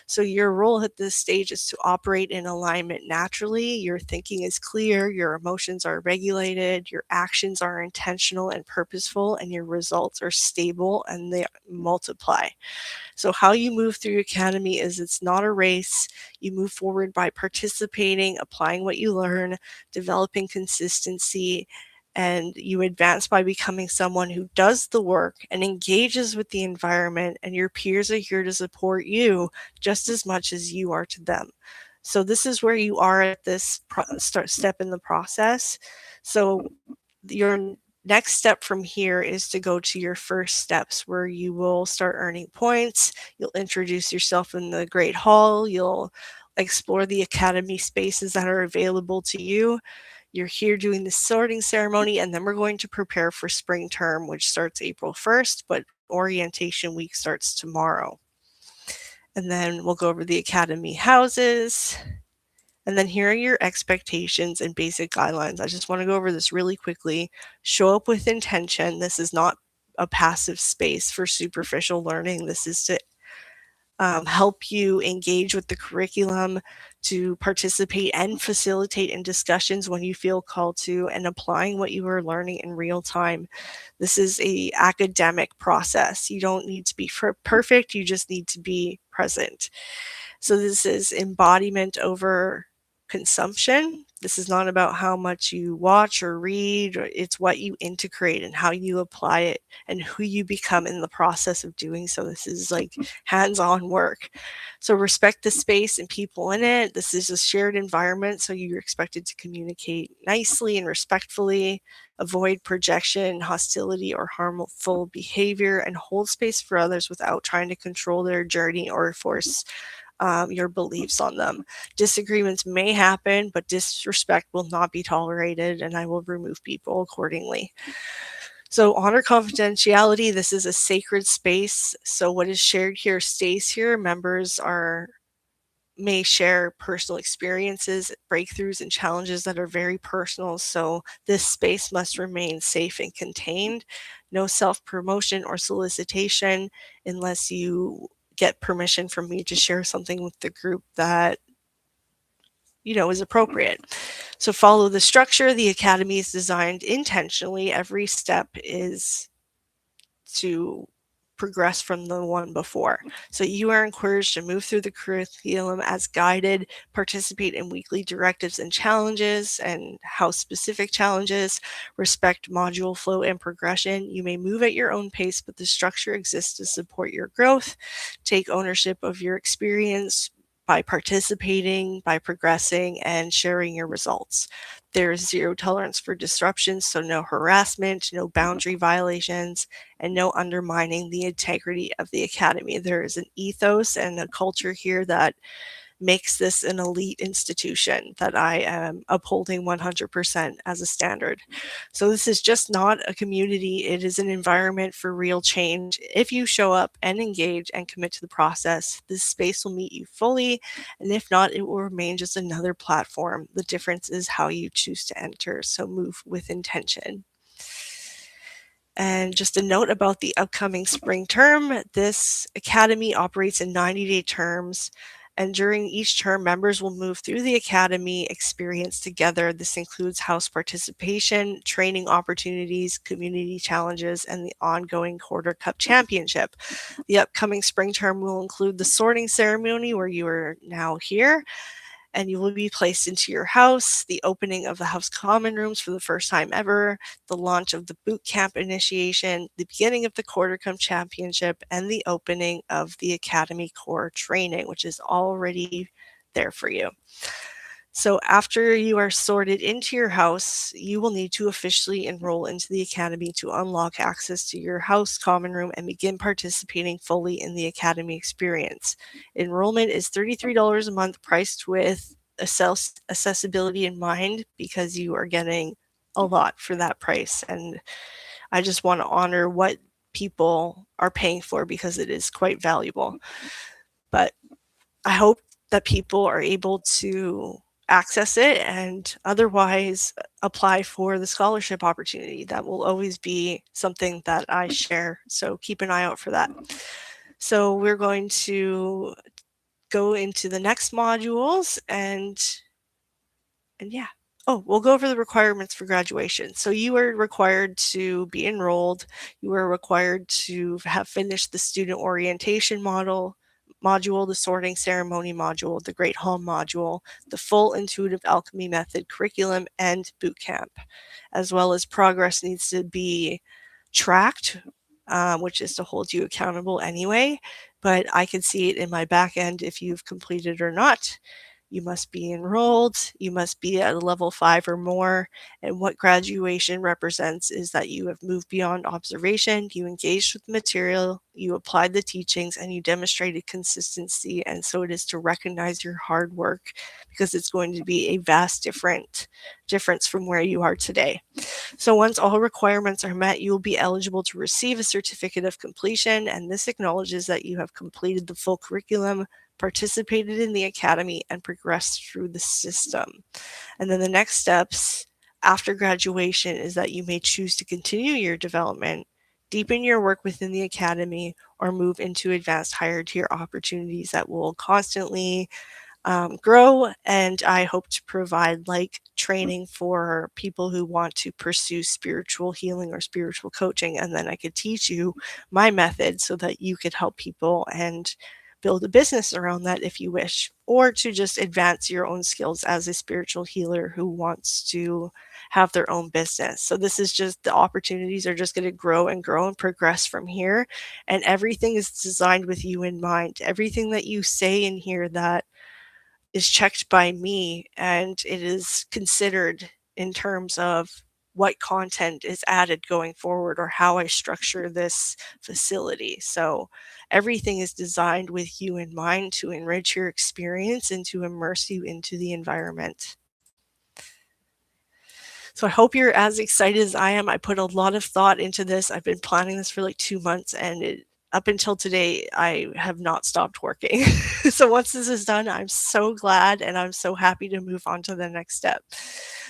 So your role at this stage is to operate in alignment naturally. Your thinking is clear, your emotions are regulated, your actions are intentional and purposeful, and your results are stable and they multiply. So how you move through Academy is it's not a race. You move forward by participating, applying what you learn, developing consistency, and you advance by becoming someone who does the work and engages with the environment, and your peers are here to support you just as much as you are to them. So this is where you are at this step in the process. So your next step from here is to go to your first steps where you will start earning points. You'll introduce yourself in the Great Hall. You'll explore the Academy spaces that are available to you. You're here doing the sorting ceremony, and then we're going to prepare for spring term, which starts April 1st, but orientation week starts tomorrow. And then we'll go over the Academy houses. And then here are your expectations and basic guidelines. I just want to go over this really quickly. Show up with intention. This is not a passive space for superficial learning. This is to help you engage with the curriculum, to participate and facilitate in discussions when you feel called to, and applying what you are learning in real time. This is a academic process. You don't need to be perfect. You just need to be present. So this is embodiment over consumption. This is not about how much you watch or read. It's what you integrate and how you apply it and who you become in the process of doing so. This is like hands-on work. So respect the space and people in it. This is a shared environment, so you're expected to communicate nicely and respectfully, avoid projection, hostility, or harmful behavior, and hold space for others without trying to control their journey or force your beliefs on them. Disagreements may happen, but disrespect will not be tolerated, and I will remove people accordingly. So honor confidentiality. This is a sacred space. So what is shared here stays here. Members may share personal experiences, breakthroughs, and challenges that are very personal. So this space must remain safe and contained. No self-promotion or solicitation unless you get permission from me to share something with the group that is appropriate. So follow the structure. The Academy is designed intentionally. Every step is to progress from the one before. So you are encouraged to move through the curriculum as guided, participate in weekly directives and challenges and house specific challenges, respect module flow and progression. You may move at your own pace, but the structure exists to support your growth. Take ownership of your experience by participating, by progressing, and sharing your results. There is zero tolerance for disruptions, so no harassment, no boundary violations, and no undermining the integrity of the Academy. There is an ethos and a culture here that makes this an elite institution that I am upholding 100% as a standard. So this is just not a community. It is an environment for real change. If you show up and engage and commit to the process, this space will meet you fully. And if not, it will remain just another platform. The difference is how you choose to enter. So move with intention. And just a note about the upcoming spring term, this academy operates in 90-day terms, and during each term, members will move through the academy experience together. This includes house participation, training opportunities, community challenges, and the ongoing Quarter Cup Championship. The upcoming spring term will include the sorting ceremony, where you are now here, and you will be placed into your house, the opening of the house common rooms for the first time ever, the launch of the boot camp initiation, the beginning of the Quarter Cup Championship, and the opening of the Academy Core training, which is already there for you. So after you are sorted into your house, you will need to officially enroll into the Academy to unlock access to your house common room and begin participating fully in the Academy experience. Enrollment is $33 a month, priced with accessibility in mind, because you are getting a lot for that price. And I just want to honor what people are paying for, because it is quite valuable. But I hope that people are able to access it and otherwise apply for the scholarship opportunity. That will always be something that I share. So keep an eye out for that. So we're going to go into the next modules and yeah. Oh, we'll go over the requirements for graduation. So you are required to be enrolled. You are required to have finished the student orientation module, the sorting ceremony module, the Great Hall module, the full intuitive alchemy method curriculum, and boot camp, as well as progress needs to be tracked, which is to hold you accountable anyway. But I can see it in my back end if you've completed or not. You must be enrolled, you must be at a level 5 or more, and what graduation represents is that you have moved beyond observation, you engaged with the material, you applied the teachings, and you demonstrated consistency. And so it is to recognize your hard work, because it's going to be a vast difference from where you are today. So once all requirements are met, you will be eligible to receive a certificate of completion, and this acknowledges that you have completed the full curriculum, participated in the academy, and progressed through the system. And then the next steps after graduation is that you may choose to continue your development, deepen your work within the academy, or move into advanced higher tier opportunities that will constantly grow. And I hope to provide like training for people who want to pursue spiritual healing or spiritual coaching. And then I could teach you my method so that you could help people and build a business around that if you wish, or to just advance your own skills as a spiritual healer who wants to have their own business. So this is just, the opportunities are just going to grow and grow and progress from here. And everything is designed with you in mind. Everything that you say in here that is checked by me, and it is considered in terms of what content is added going forward or how I structure this facility. So everything is designed with you in mind to enrich your experience and to immerse you into the environment. So I hope you're as excited as I am. I put a lot of thought into this. I've been planning this for like 2 months, and up until today, I have not stopped working. So once this is done, I'm so glad and I'm so happy to move on to the next step.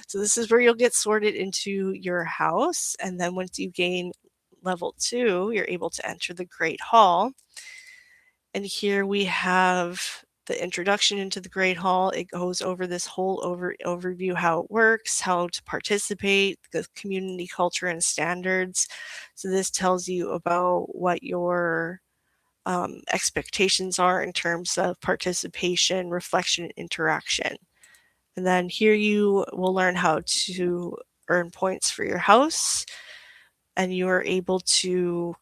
So this is where you'll get sorted into your house. And then once you gain level 2, you're able to enter the Great Hall. And here we have the introduction into the Great Hall. It goes over this whole overview, how it works, how to participate, the community culture and standards. So this tells you about what your expectations are in terms of participation, reflection, and interaction. And then here you will learn how to earn points for your house, and you are able to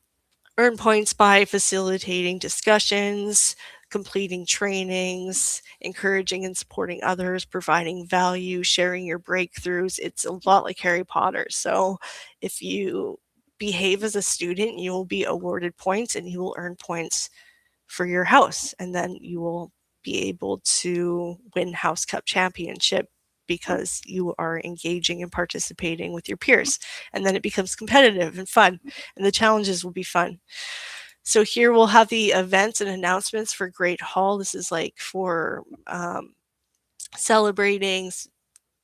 earn points by facilitating discussions, completing trainings, encouraging and supporting others, providing value, sharing your breakthroughs. It's a lot like Harry Potter. So if you behave as a student, you will be awarded points and you will earn points for your house. And then you will be able to win House Cup Championship because you are engaging and participating with your peers. And then it becomes competitive and fun, and the challenges will be fun. So here we'll have the events and announcements for Great Hall. This is like for celebrating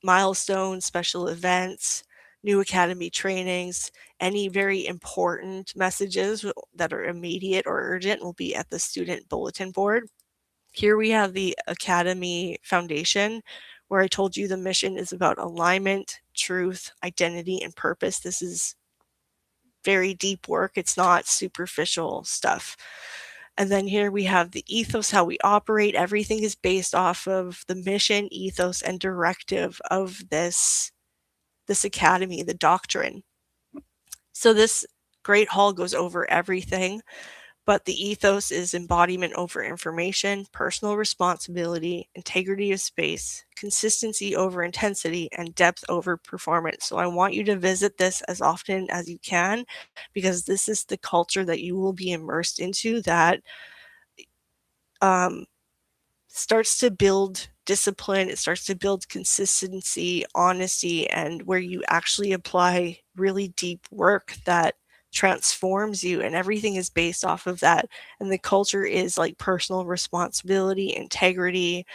milestones, special events, new academy trainings, any very important messages that are immediate or urgent will be at the student bulletin board. Here we have the Academy Foundation, where I told you the mission is about alignment, truth, identity, and purpose. This is very deep work. It's not superficial stuff. And then here we have the ethos, how we operate. Everything is based off of the mission, ethos, and directive of this academy, the doctrine. So this great hall goes over everything, but the ethos is embodiment over information, personal responsibility, integrity of space, consistency over intensity, and depth over performance. So I want you to visit this as often as you can, because this is the culture that you will be immersed into that starts to build discipline, it starts to build consistency, honesty, and where you actually apply really deep work that transforms you, and everything is based off of that. And the culture is like personal responsibility, integrity,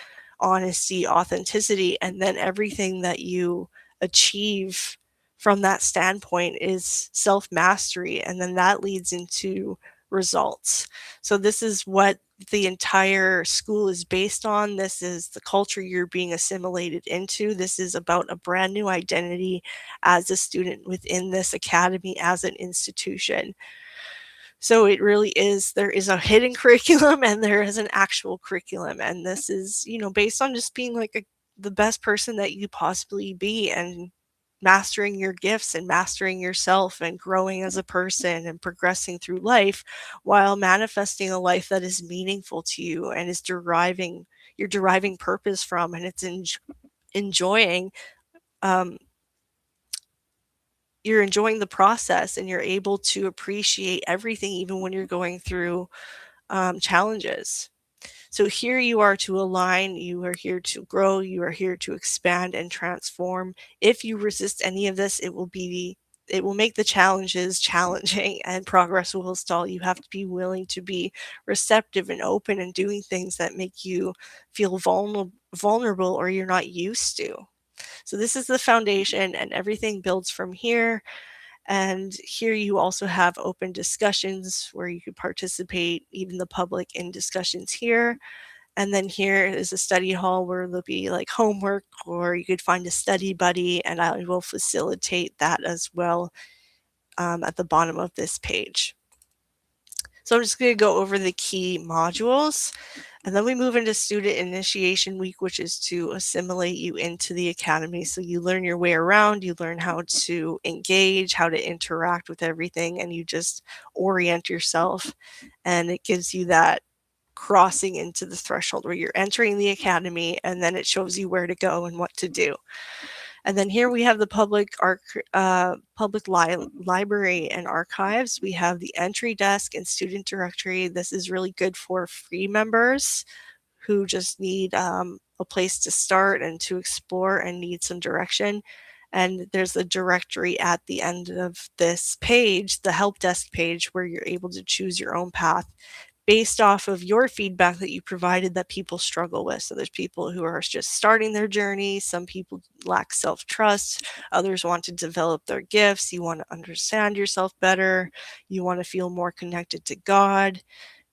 honesty, authenticity, and then everything that you achieve from that standpoint is self-mastery, and then that leads into results. So this is what the entire school is based on. This is the culture you're being assimilated into. This is about a brand new identity as a student within this academy, as an institution. So it really is, there is a hidden curriculum and there is an actual curriculum. And this is, based on just being like the best person that you possibly be, and mastering your gifts and mastering yourself and growing as a person and progressing through life while manifesting a life that is meaningful to you and is you're deriving purpose from, and it's enjoying you're enjoying the process, and you're able to appreciate everything even when you're going through challenges. So here you are to align, you are here to grow, you are here to expand and transform. If you resist any of this, it will make the challenges challenging and progress will stall. You have to be willing to be receptive and open and doing things that make you feel vulnerable or you're not used to. So this is the foundation, and everything builds from here. And here you also have open discussions where you could participate, even the public, in discussions here. And then here is a study hall where there'll be like homework, or you could find a study buddy, and I will facilitate that as well at the bottom of this page. So I'm just going to go over the key modules, and then we move into Student Initiation Week, which is to assimilate you into the academy. So you learn your way around, you learn how to engage, how to interact with everything, and you just orient yourself. And it gives you that crossing into the threshold where you're entering the academy, and then it shows you where to go and what to do. And then here we have the public library and archives. We have the entry desk and student directory. This is really good for free members who just need a place to start and to explore and need some direction. And there's a directory at the end of this page, the help desk page, where you're able to choose your own path based off of your feedback that you provided that people struggle with. So there's people who are just starting their journey. Some people lack self-trust. Others want to develop their gifts. You want to understand yourself better. You want to feel more connected to God.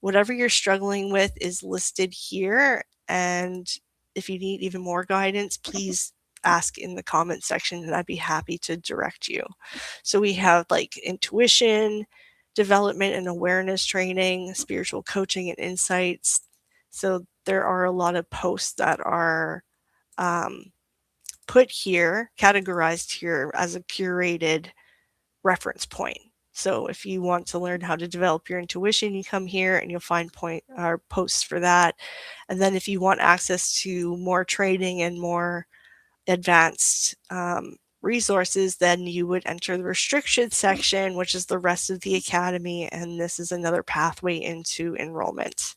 Whatever you're struggling with is listed here. And if you need even more guidance, please ask in the comment section, and I'd be happy to direct you. So we have like intuition, development and awareness training, spiritual coaching and insights. So there are a lot of posts that are put here, categorized here as a curated reference point. So if you want to learn how to develop your intuition, you come here and you'll find posts for that. And then if you want access to more training and more advanced resources, then you would enter the restricted section, which is the rest of the academy, and this is another pathway into enrollment.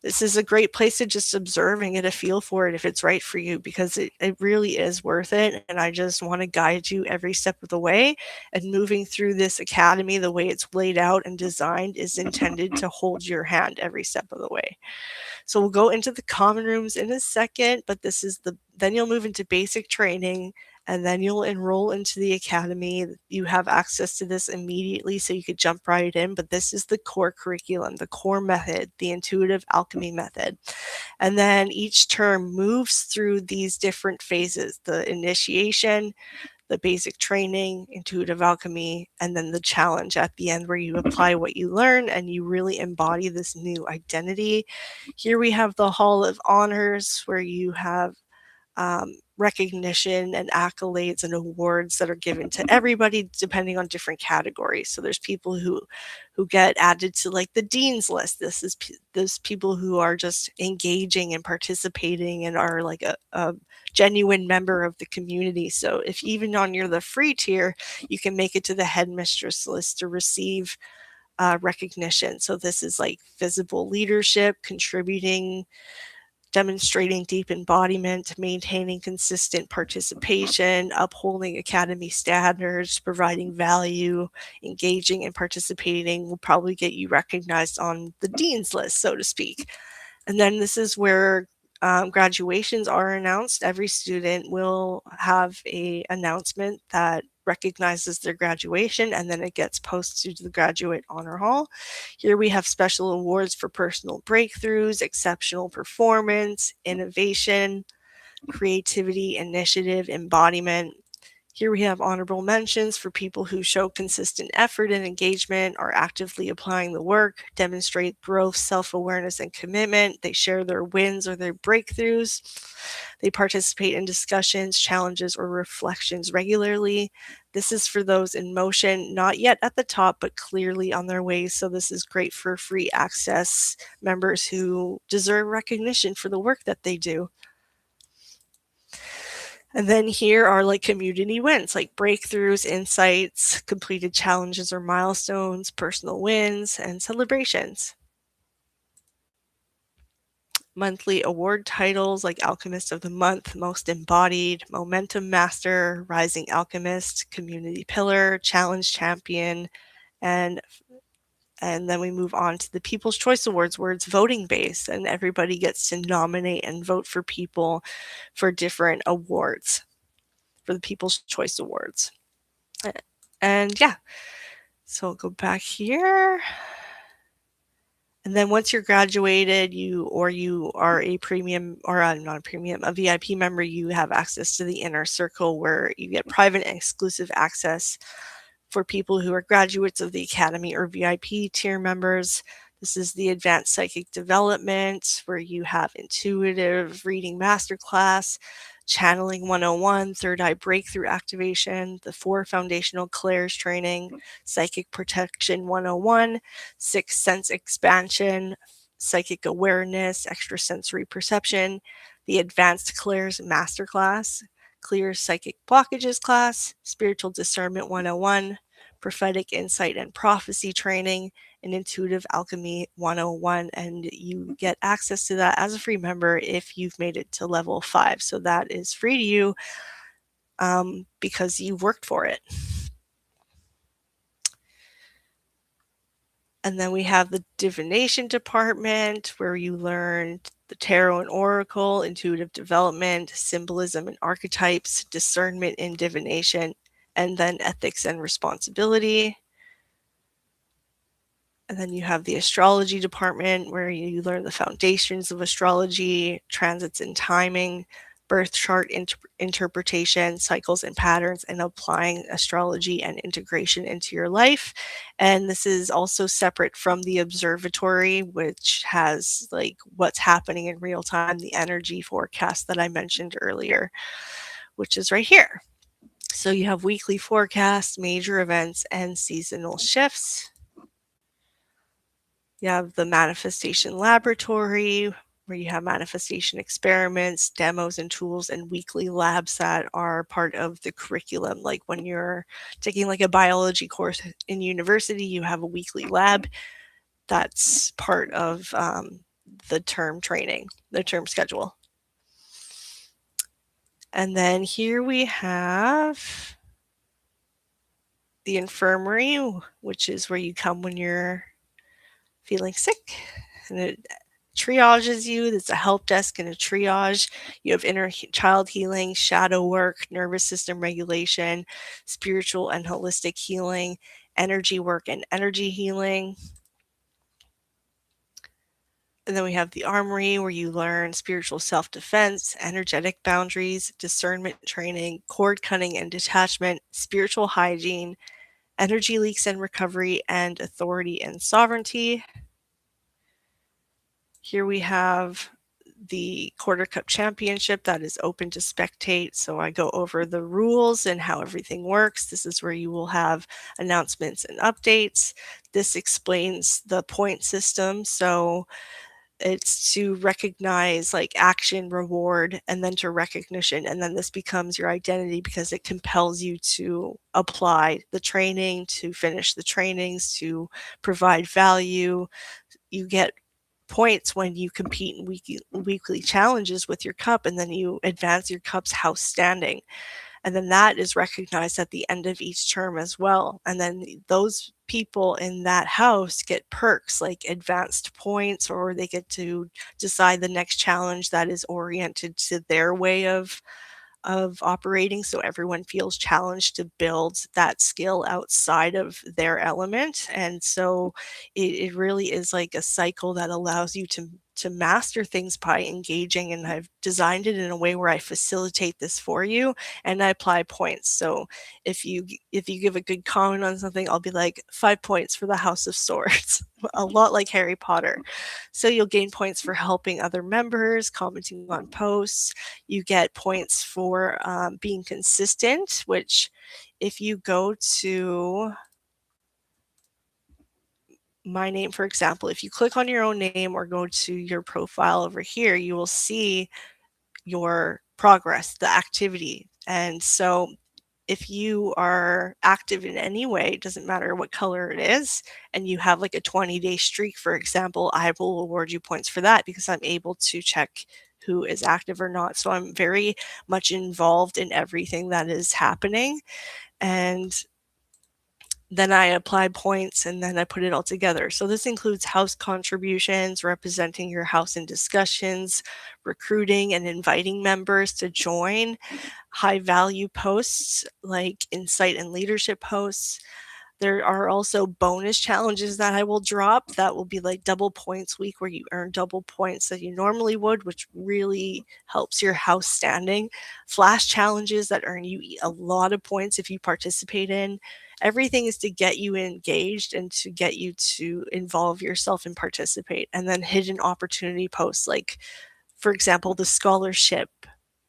This is a great place to just observe and get a feel for it if it's right for you, because it really is worth it. And I just want to guide you every step of the way. And moving through this academy, the way it's laid out and designed, is intended to hold your hand every step of the way. So we'll go into the common rooms in a second, but this is Then you'll move into basic training, and then you'll enroll into the academy. You have access to this immediately, so you could jump right in, but this is the core curriculum, the core method, the intuitive alchemy method. And then each term moves through these different phases, the initiation, the basic training, intuitive alchemy, and then the challenge at the end where you apply what you learn and you really embody this new identity. Here we have the Hall of Honors where you have recognition and accolades and awards that are given to everybody depending on different categories. So there's people who get added to like the dean's list. This is those people who are just engaging and participating and are like a genuine member of the community. So if even on you're the free tier, you can make it to the headmistress list to receive recognition. So this is like visible leadership, contributing, demonstrating deep embodiment, maintaining consistent participation, upholding academy standards, providing value, engaging and participating will probably get you recognized on the dean's list, so to speak. And then this is where graduations are announced. Every student will have a announcement that recognizes their graduation, and then it gets posted to the Graduate Honor Hall. Here we have special awards for personal breakthroughs, exceptional performance, innovation, creativity, initiative, embodiment. Here we have honorable mentions for people who show consistent effort and engagement, are actively applying the work, demonstrate growth, self-awareness, and commitment. They share their wins or their breakthroughs. They participate in discussions, challenges, or reflections regularly. This is for those in motion, not yet at the top, but clearly on their way. So this is great for free access members who deserve recognition for the work that they do. And then here are like community wins, like breakthroughs, insights, completed challenges or milestones, personal wins, and celebrations. Monthly award titles like Alchemist of the Month, Most Embodied, Momentum Master, Rising Alchemist, Community Pillar, Challenge Champion, and and then we move on to the People's Choice Awards where it's voting based and everybody gets to nominate and vote for people for different awards, for the People's Choice Awards. And yeah, so I'll go back here. And then once you're graduated, you are a premium or not a premium, a VIP member, you have access to the inner circle where you get private and exclusive access for people who are graduates of the Academy or VIP tier members. This is the Advanced Psychic Development where you have intuitive reading masterclass, Channeling 101, Third Eye Breakthrough Activation, the 4 Foundational Clairs Training, Psychic Protection 101, Sixth Sense Expansion, Psychic Awareness, Extrasensory Perception, the Advanced Clairs Masterclass, Clear Psychic Blockages class, Spiritual Discernment 101, Prophetic Insight and Prophecy Training, and Intuitive Alchemy 101. And you get access to that as a free member if you've made it to level 5. So that is free to you because you worked for it. And then we have the divination department where you learn the tarot and oracle, intuitive development, symbolism and archetypes, discernment in divination, and then ethics and responsibility. And then you have the astrology department where you learn the foundations of astrology, transits and timing, birth chart interpretation, cycles and patterns, and applying astrology and integration into your life. And this is also separate from the observatory, which has like what's happening in real time, the energy forecast that I mentioned earlier, which is right here. So you have weekly forecasts, major events, and seasonal shifts. You have the manifestation laboratory where you have manifestation experiments, demos, and tools, and weekly labs that are part of the curriculum. Like when you're taking like a biology course in university, you have a weekly lab that's part of the term training, the term schedule. And then here we have the infirmary, which is where you come when you're feeling sick. And it triages you. There's a help desk and a triage. You have child healing, shadow work, nervous system regulation, spiritual and holistic healing, energy work and energy healing. And then we have the armory, where you learn spiritual self-defense, energetic boundaries, discernment training, cord cutting and detachment, spiritual hygiene, energy leaks and recovery, and authority and sovereignty. Here we have the Quarter Cup Championship that is open to spectate. So I go over the rules and how everything works. This is where you will have announcements and updates. This explains the point system. So it's to recognize like action, reward, and then to recognition. And then this becomes your identity because it compels you to apply the training, to finish the trainings, to provide value. You get points when you compete in weekly challenges with your cup, and then you advance your cup's house standing. And then that is recognized at the end of each term as well. And then those people in that house get perks like advanced points, or they get to decide the next challenge that is oriented to their way of operating, so everyone feels challenged to build that skill outside of their element. And so it really is like a cycle that allows you to master things by engaging, and I've designed it in a way where I facilitate this for you and I apply points. So if you give a good comment on something, I'll be like 5 points for the House of Swords, a lot like Harry Potter. So you'll gain points for helping other members, commenting on posts. You get points for being consistent, which if you go to my name, for example, if you click on your own name or go to your profile over here, you will see your progress, the activity. And so if you are active in any way, it doesn't matter what color it is, and you have like a 20-day streak, for example, I will award you points for that because I'm able to check who is active or not. So I'm very much involved in everything that is happening. And then I apply points and then I put it all together. So this includes house contributions, representing your house in discussions, recruiting and inviting members to join, high value posts like insight and leadership posts. There are also bonus challenges that I will drop that will be like double points week, where you earn double points that you normally would, which really helps your house standing. Flash challenges that earn you a lot of points if you participate in. Everything is to get you engaged and to get you to involve yourself and participate. And then hidden opportunity posts, like, for example, the scholarship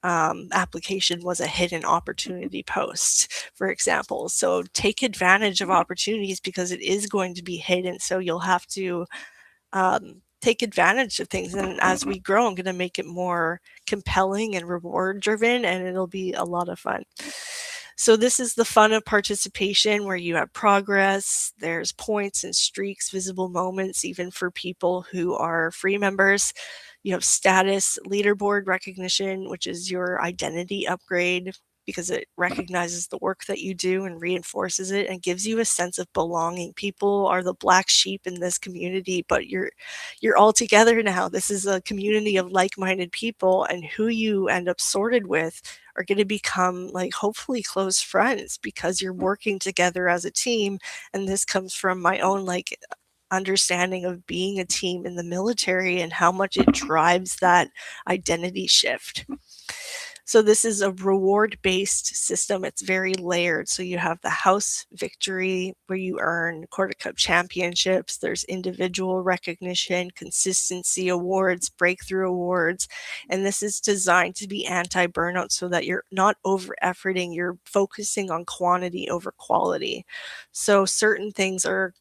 application was a hidden opportunity post, for example. So take advantage of opportunities because it is going to be hidden. So you'll have to take advantage of things. And as we grow, I'm going to make it more compelling and reward driven, and it'll be a lot of fun. So this is the fun of participation, where you have progress, there's points and streaks, visible moments, even for people who are free members. You have status, leaderboard recognition, which is your identity upgrade because it recognizes the work that you do and reinforces it and gives you a sense of belonging. People are the black sheep in this community, but you're all together now. This is a community of like-minded people, and who you end up sorted with are going to become like hopefully close friends because you're working together as a team. And this comes from my own like understanding of being a team in the military and how much it drives that identity shift. So this is a reward-based system. It's very layered. So you have the house victory, where you earn Quarter Cup championships. There's individual recognition, consistency awards, breakthrough awards. And this is designed to be anti-burnout so that you're not over-efforting. You're focusing on quantity over quality. So certain things are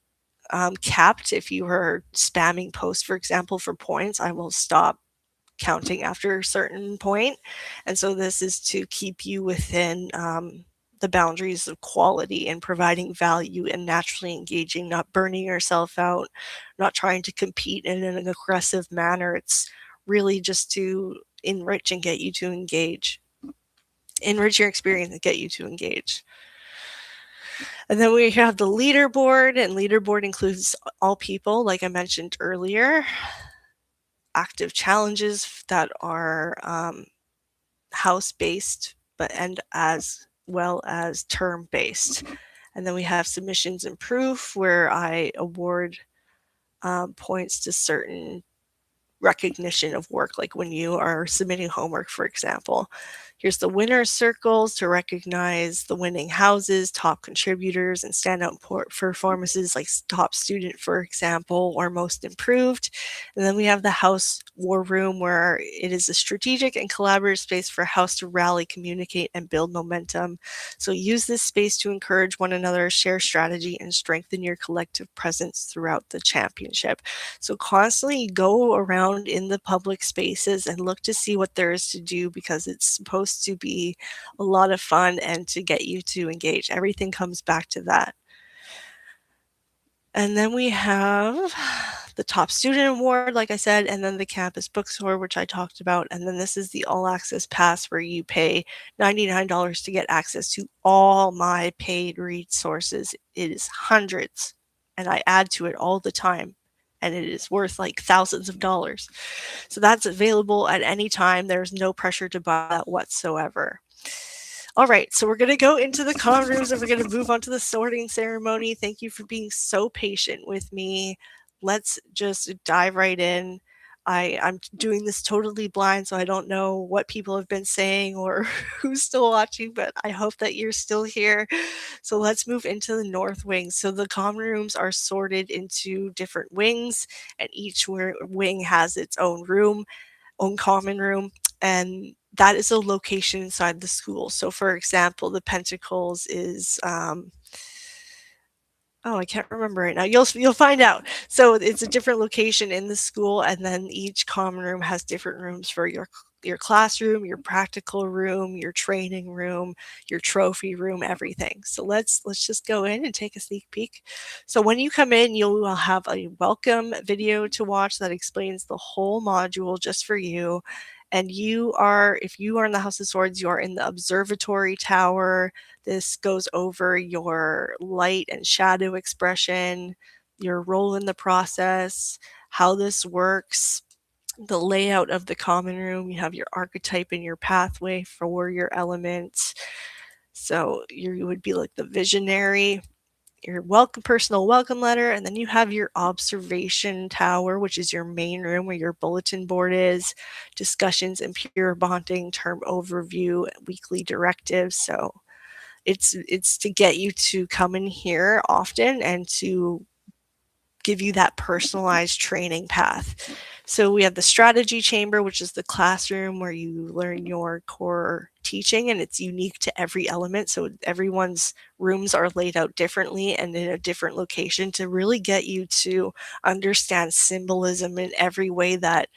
capped. If you are spamming posts, for example, for points, I will stop counting after a certain point. And so this is to keep you within the boundaries of quality and providing value and naturally engaging, not burning yourself out, not trying to compete in an aggressive manner. It's really just to enrich and get you to engage. Enrich your experience and get you to engage. And then we have the leaderboard, and leaderboard includes all people, like I mentioned earlier. active challenges that are house-based, but and as well as term-based. And then we have submissions and proof, where I award points to certain recognition of work, like when you are submitting homework, for example. Here's the winner's circles to recognize the winning houses, top contributors, and standout performances like top student, for example, or most improved. And then we have the house war room, where it is a strategic and collaborative space for house to rally, communicate, and build momentum. So use this space to encourage one another, share strategy, and strengthen your collective presence throughout the championship. So constantly go around in the public spaces and look to see what there is to do, because it's supposed to be a lot of fun and to get you to engage. Everything comes back to that. And then we have the top student award, like I said, and then the campus bookstore, which I talked about. And then this is the all access pass, where you pay $99 to get access to all my paid resources. It is hundreds, and I add to it all the time, and it is worth like thousands of dollars. So that's available at any time. There's no pressure to buy that whatsoever. All right, so we're going to go into the common rooms, and we're going to move on to the sorting ceremony. Thank you for being so patient with me. Let's just dive right in. I'm doing this totally blind, so I don't know what people have been saying or who's still watching, but I hope that you're still here. So let's move into the north wing. So the common rooms are sorted into different wings, and each wing has its own room, own common room, and that is a location inside the school. So for example, the Pentacles is oh, I can't remember right now. You'll find out. So it's a different location in the school, and then each common room has different rooms for your classroom, your practical room, your training room, your trophy room, everything. So let's just go in and take a sneak peek. So when you come in, you will have a welcome video to watch that explains the whole module just for you. And if you are in the House of Swords, you are in the observatory tower. This goes over your light and shadow expression, your role in the process, how this works, the layout of the common room. You have your archetype and your pathway for your elements. So you would be like the visionary, your personal welcome letter, and then you have your observation tower, which is your main room where your bulletin board is, discussions and peer bonding, term overview, weekly directives. So it's to get you to come in here often and to give you that personalized training path. So we have the strategy chamber, which is the classroom where you learn your core teaching, and it's unique to every element. So everyone's rooms are laid out differently and in a different location to really get you to understand symbolism in every way that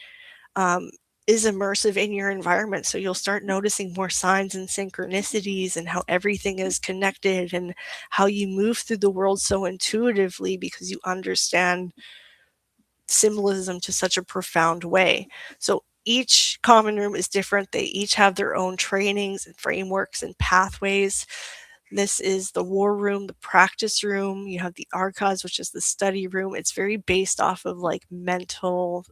is immersive in your environment. So you'll start noticing more signs and synchronicities and how everything is connected and how you move through the world so intuitively because you understand symbolism to such a profound way. So each common room is different. They each have their own trainings and frameworks and pathways. This is the war room, the practice room. You have the archives, which is the study room. It's very based off of like mental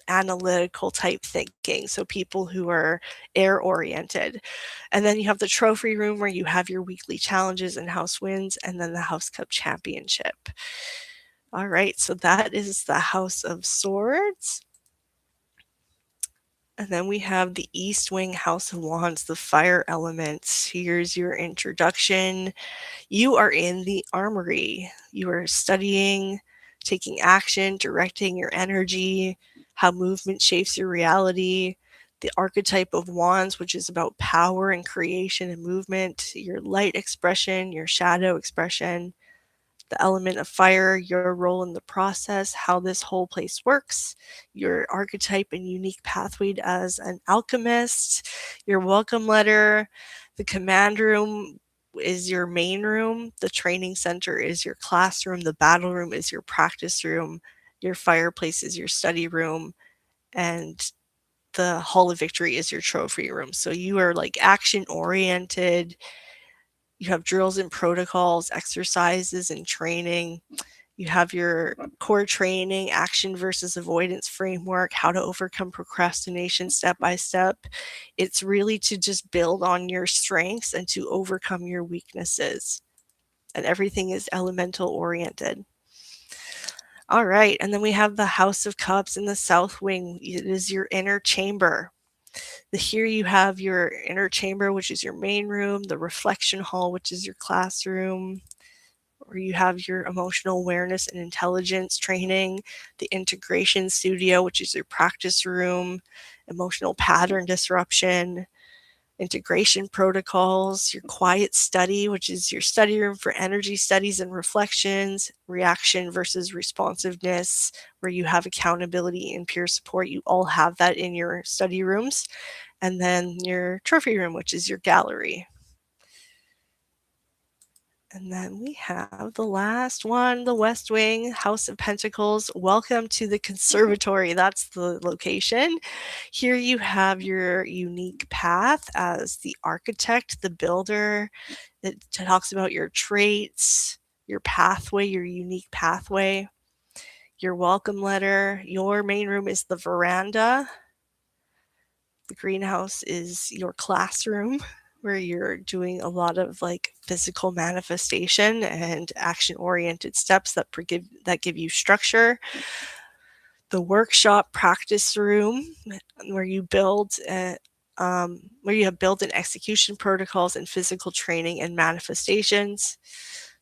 analytical type thinking, so people who are air oriented. And then you have the trophy room where you have your weekly challenges and house wins, and then the House Cup Championship. All right, so that is the House of Swords. And then we have the East Wing House of Wands, the fire elements. Here's your introduction. You are in the armory. You are studying, taking action, directing your energy, how movement shapes your reality, the archetype of wands, which is about power and creation and movement, your light expression, your shadow expression, the element of fire, your role in the process, how this whole place works, your archetype and unique pathway as an alchemist, your welcome letter, the command room is your main room, the training center is your classroom, the battle room is your practice room, your fireplace is your study room, and the Hall of Victory is your trophy room. So you are like action oriented. You have drills and protocols, exercises and training. You have your core training, action versus avoidance framework, how to overcome procrastination step by step. It's really to just build on your strengths and to overcome your weaknesses. And everything is elemental oriented. All right, and then we have the House of Cups in the south wing. It is your inner chamber. Here you have your inner chamber, which is your main room, the reflection hall, which is your classroom, where you have your emotional awareness and intelligence training, the integration studio, which is your practice room, emotional pattern disruption, integration protocols, your quiet study, which is your study room for energy studies and reflections, reaction versus responsiveness, where you have accountability and peer support. You all have that in your study rooms. And then your trophy room, which is your gallery. And then we have the last one, the West Wing, House of Pentacles. Welcome to the conservatory. That's the location. Here you have your unique path as the architect, the builder. It talks about your traits, your pathway, your unique pathway, your welcome letter. Your main room is the veranda. The greenhouse is your classroom, where you're doing a lot of like physical manifestation and action oriented steps that give you structure. The workshop practice room, where you build where you have built in execution protocols and physical training and manifestations.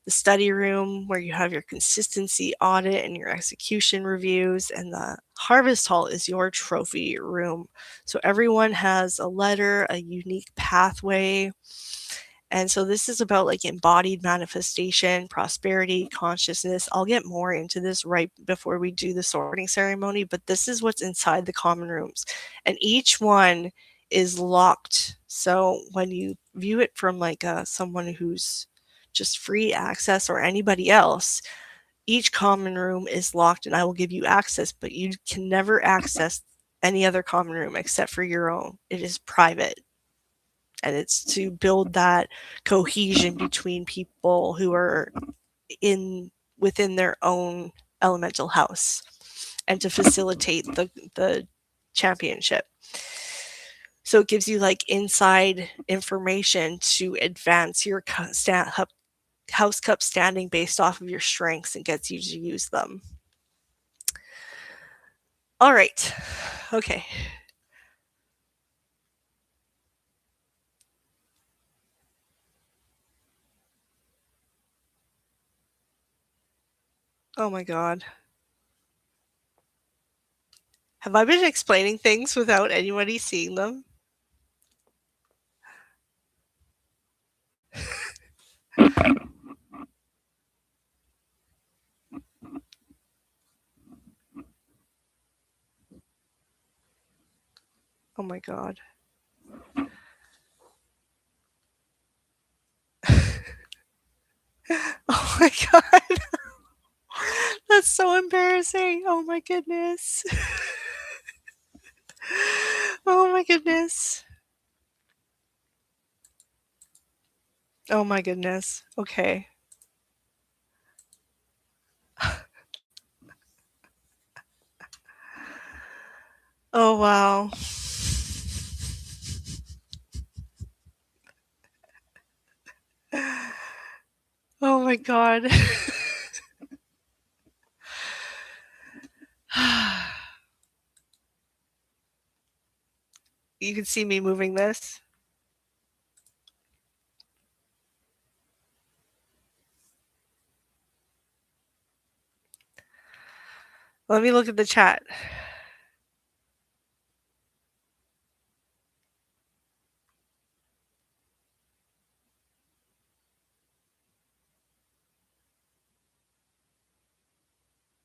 The study room, where you have your consistency audit and your execution reviews. And the harvest hall is your trophy room. So everyone has a letter, a unique pathway. And so this is about like embodied manifestation, prosperity, consciousness. I'll get more into this right before we do the sorting ceremony, but this is what's inside the common rooms. And each one is locked. So when you view it from like someone who's just free access or anybody else, each common room is locked and I will give you access, but you can never access any other common room except for your own. It is private. And it's to build that cohesion between people who are within their own elemental house and to facilitate the championship. So it gives you like inside information to advance your house cup standing based off of your strengths and gets you to use them. All right. Okay. Oh my God. Have I been explaining things without anybody seeing them? Oh my God. Oh my God. That's so embarrassing. Oh my goodness. Oh my goodness. Oh my goodness. Okay. Oh wow. Oh my God. You can see me moving this. Let me look at the chat.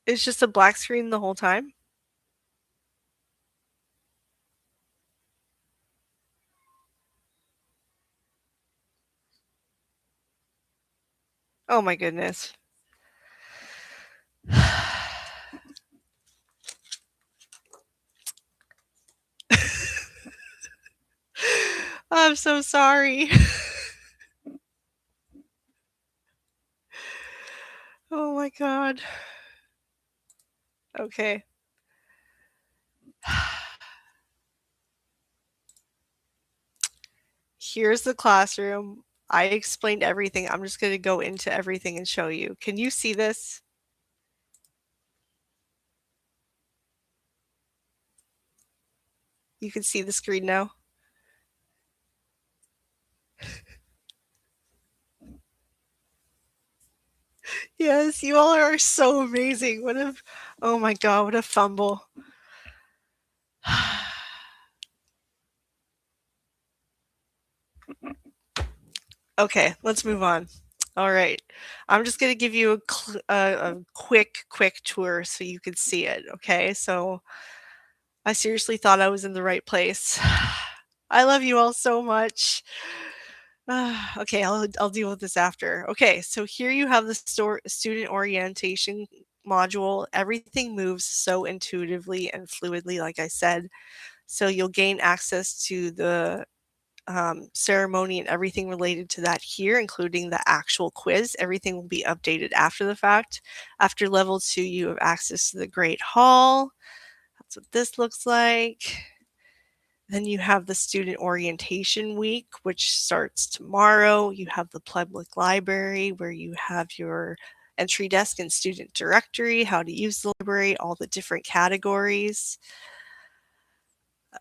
It's just a black screen the whole time? Oh my goodness. I'm so sorry. Oh my god. Okay. Here's the classroom. I explained everything. I'm just gonna go into everything and show you. Can you see this? You can see the screen now? Yes, you all are so amazing. What a oh my god, what a fumble. Okay, let's move on. All right. I'm just gonna give you a quick tour so you can see it, okay? So, I seriously thought I was in the right place. I love you all so much. Okay, I'll deal with this after. Okay, so here you have the student orientation module. Everything moves so intuitively and fluidly, like I said. So you'll gain access to the ceremony and everything related to that here, including the actual quiz. Everything will be updated after the fact. After level 2, you have access to the Great Hall. That's what this looks like. Then you have the student orientation week, which starts tomorrow. You have the public library where you have your entry desk and student directory, how to use the library, all the different categories.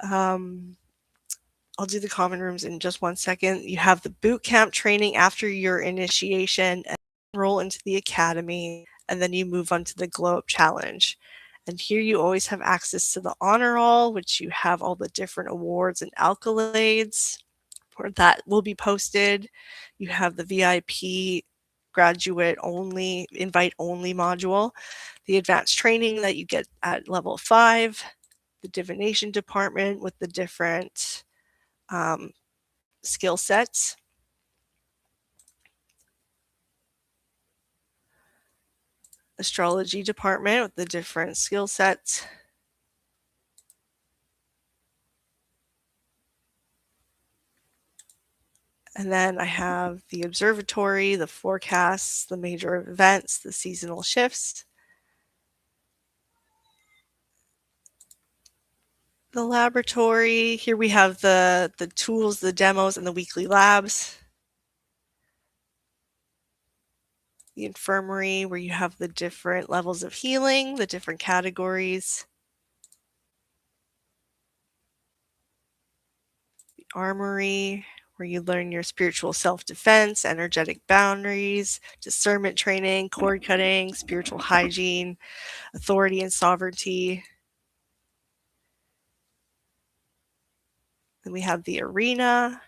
Um, I'll do the common rooms in just one second. You have the boot camp training after your initiation and enroll into the academy, and then you move on to the glow up challenge. And here you always have access to the honor roll, which you have all the different awards and accolades for that will be posted. You have the VIP graduate only, invite only module, the advanced training that you get at level 5, the divination department with the different um, skill sets. Astrology department with the different skill sets. And then I have the observatory, the forecasts, the major events, the seasonal shifts. The laboratory, here we have the tools, the demos, and the weekly labs. The infirmary, where you have the different levels of healing, the different categories. The armory, where you learn your spiritual self-defense, energetic boundaries, discernment training, cord cutting, spiritual hygiene, authority and sovereignty. Then we have the arena,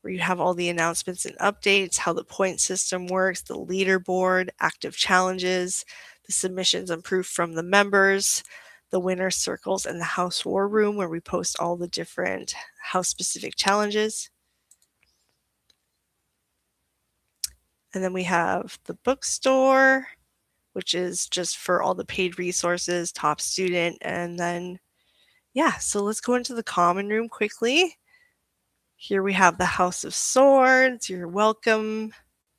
where you have all the announcements and updates, how the point system works, the leaderboard, active challenges, the submissions and proof from the members, the winner circles, and the house war room, where we post all the different house-specific challenges. And then we have the bookstore, which is just for all the paid resources, top student, and then, yeah, so let's go into the common room quickly. Here we have the House of Swords, your welcome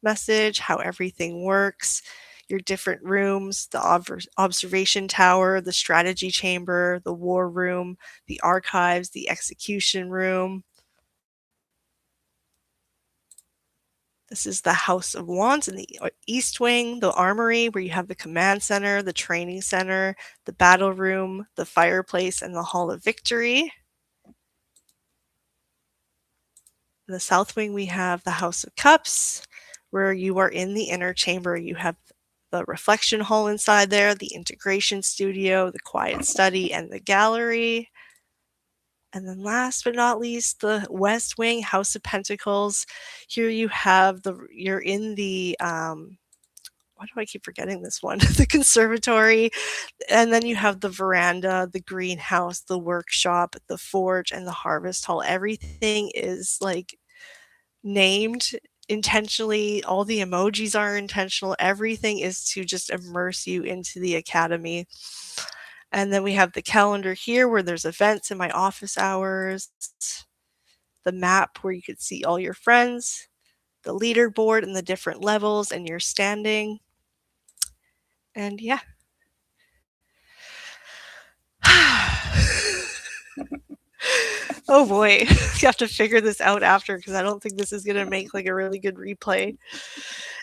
message, how everything works, your different rooms, the observation tower, the strategy chamber, the war room, the archives, the execution room. This is the House of Wands in the East Wing, the Armory, where you have the command center, the training center, the battle room, the fireplace, and the Hall of Victory. In the South Wing, we have the House of Cups, where you are in the inner chamber. You have the reflection hall inside there, the integration studio, the quiet study, and the gallery. And then last but not least, the West Wing, House of Pentacles. Here you have you're in the, why do I keep forgetting this one? The conservatory. And then you have the veranda, the greenhouse, the workshop, the forge, and the harvest hall. Everything is like named intentionally. All the emojis are intentional. Everything is to just immerse you into the academy. And then we have the calendar here where there's events in my office hours, the map where you could see all your friends, the leaderboard and the different levels and your standing. And yeah. Oh boy, you have to figure this out after because I don't think this is gonna make like a really good replay.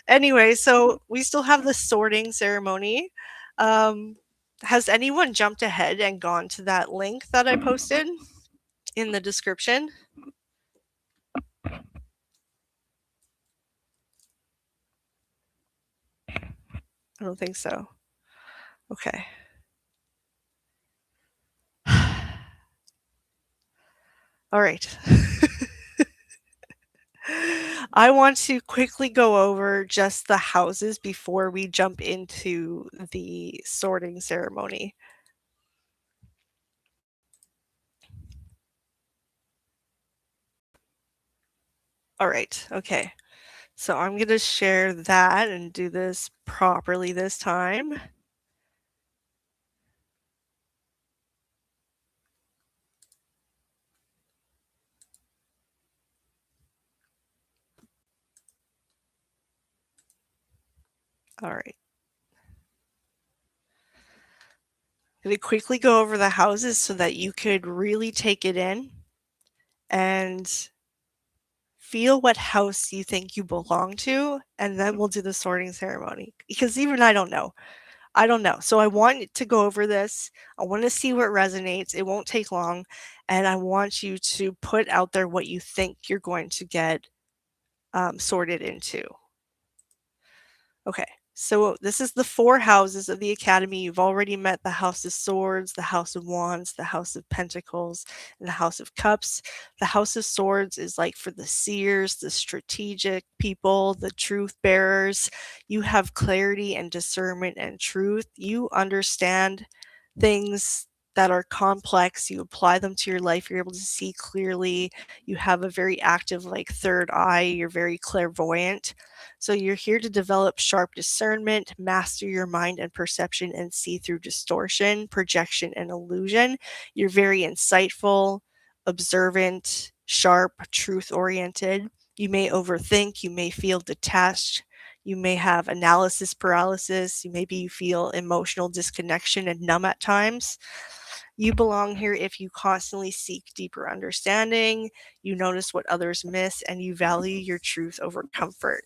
Anyway, so we still have the sorting ceremony. Um, has anyone jumped ahead and gone to that link that I posted in the description? I don't think so. Okay. All right. I want to quickly go over just the houses before we jump into the sorting ceremony. All right. Okay. So I'm going to share that and do this properly this time. All right. I'm going to quickly go over the houses so that you could really take it in and feel what house you think you belong to, and then we'll do the sorting ceremony. Because even I don't know. I don't know. So I want to go over this. I want to see what resonates. It won't take long. And I want you to put out there what you think you're going to get sorted into. Okay, so this is the four houses of the Academy. You've already met the House of Swords, the House of Wands, the House of Pentacles, and the House of Cups. The House of Swords is like for the seers, the strategic people, the truth bearers. You have clarity and discernment and truth. You understand things that are complex. You apply them to your life. You're able to see clearly. You have a very active, like, third eye. You're very clairvoyant. So you're here to develop sharp discernment, master your mind and perception, and see through distortion, projection, and illusion. You're very insightful, observant, sharp, truth oriented. You may overthink, you may feel detached, you may have analysis paralysis, you maybe you feel emotional disconnection and numb at times. You belong here if you constantly seek deeper understanding, you notice what others miss, and you value your truth over comfort.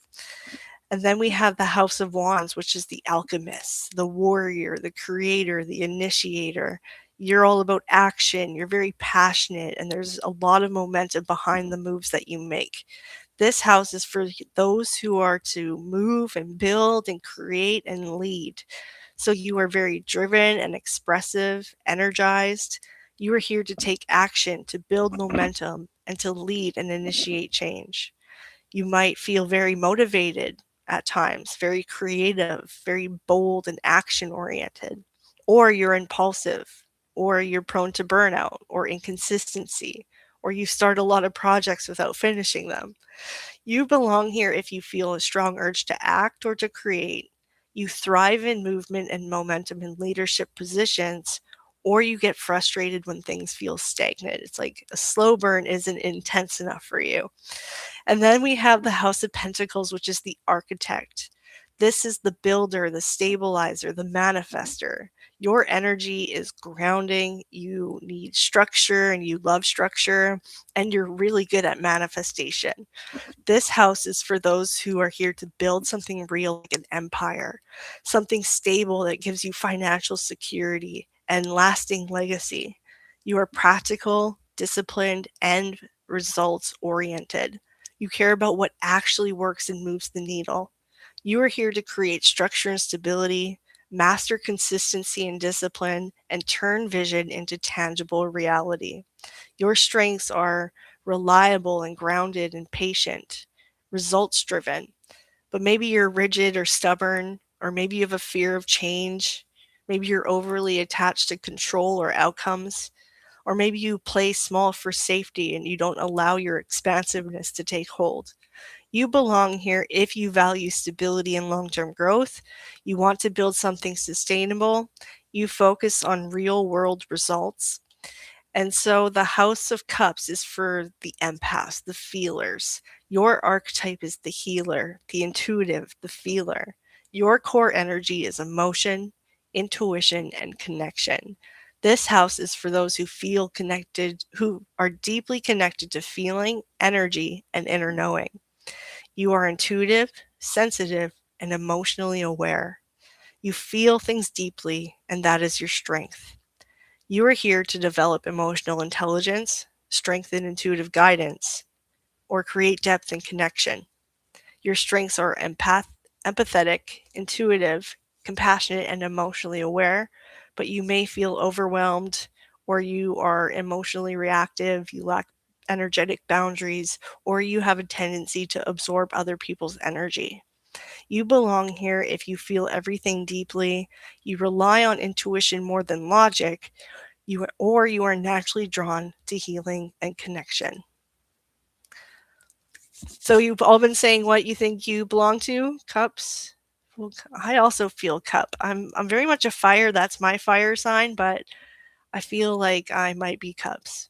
And then we have the House of Wands, which is the alchemist, the warrior, the creator, the initiator. You're all about action. You're very passionate, and there's a lot of momentum behind the moves that you make. This house is for those who are to move and build and create and lead. So you are very driven and expressive, energized. You are here to take action, to build momentum, and to lead and initiate change. You might feel very motivated at times, very creative, very bold and action oriented, or you're impulsive, or you're prone to burnout or inconsistency, or you start a lot of projects without finishing them. You belong here if you feel a strong urge to act or to create. You thrive in movement and momentum in leadership positions, or you get frustrated when things feel stagnant. It's like a slow burn isn't intense enough for you. And then we have the House of Pentacles, which is the architect. This is the builder, the stabilizer, the manifester. Your energy is grounding. You need structure and you love structure, and you're really good at manifestation. This house is for those who are here to build something real, like an empire, something stable that gives you financial security and lasting legacy. You are practical, disciplined, and results oriented. You care about what actually works and moves the needle. You are here to create structure and stability, master consistency and discipline, and turn vision into tangible reality. Your strengths are reliable and grounded and patient, results driven. But maybe you're rigid or stubborn, or maybe you have a fear of change. Maybe you're overly attached to control or outcomes, or maybe you play small for safety and you don't allow your expansiveness to take hold. You belong here if you value stability and long term growth. You want to build something sustainable. You focus on real world results. And so the House of Cups is for the empaths, the feelers. Your archetype is the healer, the intuitive, the feeler. Your core energy is emotion, intuition, and connection. This house is for those who feel connected, who are deeply connected to feeling, energy, and inner knowing. You are intuitive, sensitive, and emotionally aware. You feel things deeply, and that is your strength. You are here to develop emotional intelligence, strengthen intuitive guidance, or create depth and connection. Your strengths are empathetic, intuitive, compassionate, and emotionally aware, but you may feel overwhelmed or you are emotionally reactive, you lack energetic boundaries, or you have a tendency to absorb other people's energy. You belong here if you feel everything deeply, you rely on intuition more than logic, or you are naturally drawn to healing and connection. So you've all been saying what you think you belong to, cups. Well, I also feel cup. I'm very much a fire. That's my fire sign, but I feel like I might be cups.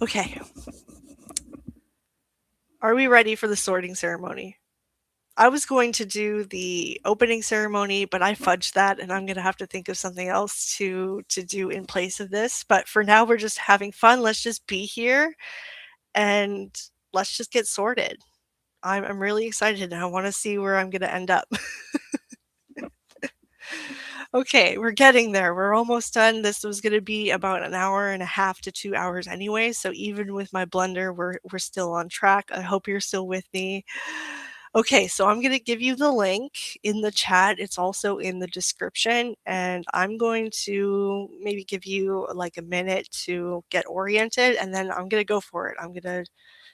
Okay. Are we ready for the sorting ceremony? I was going to do the opening ceremony, but I fudged that and I'm going to have to think of something else to do in place of this. But for now we're just having fun. Let's just be here and let's just get sorted. I'm really excited and I want to see where I'm going to end up. Okay, we're getting there. We're almost done. This was going to be about an hour and a half to 2 hours anyway, so even with my blunder, we're still on track. I hope you're still with me. Okay, so I'm going to give you the link in the chat. It's also in the description, and I'm going to maybe give you like a minute to get oriented, and then I'm going to go for it. I'm going to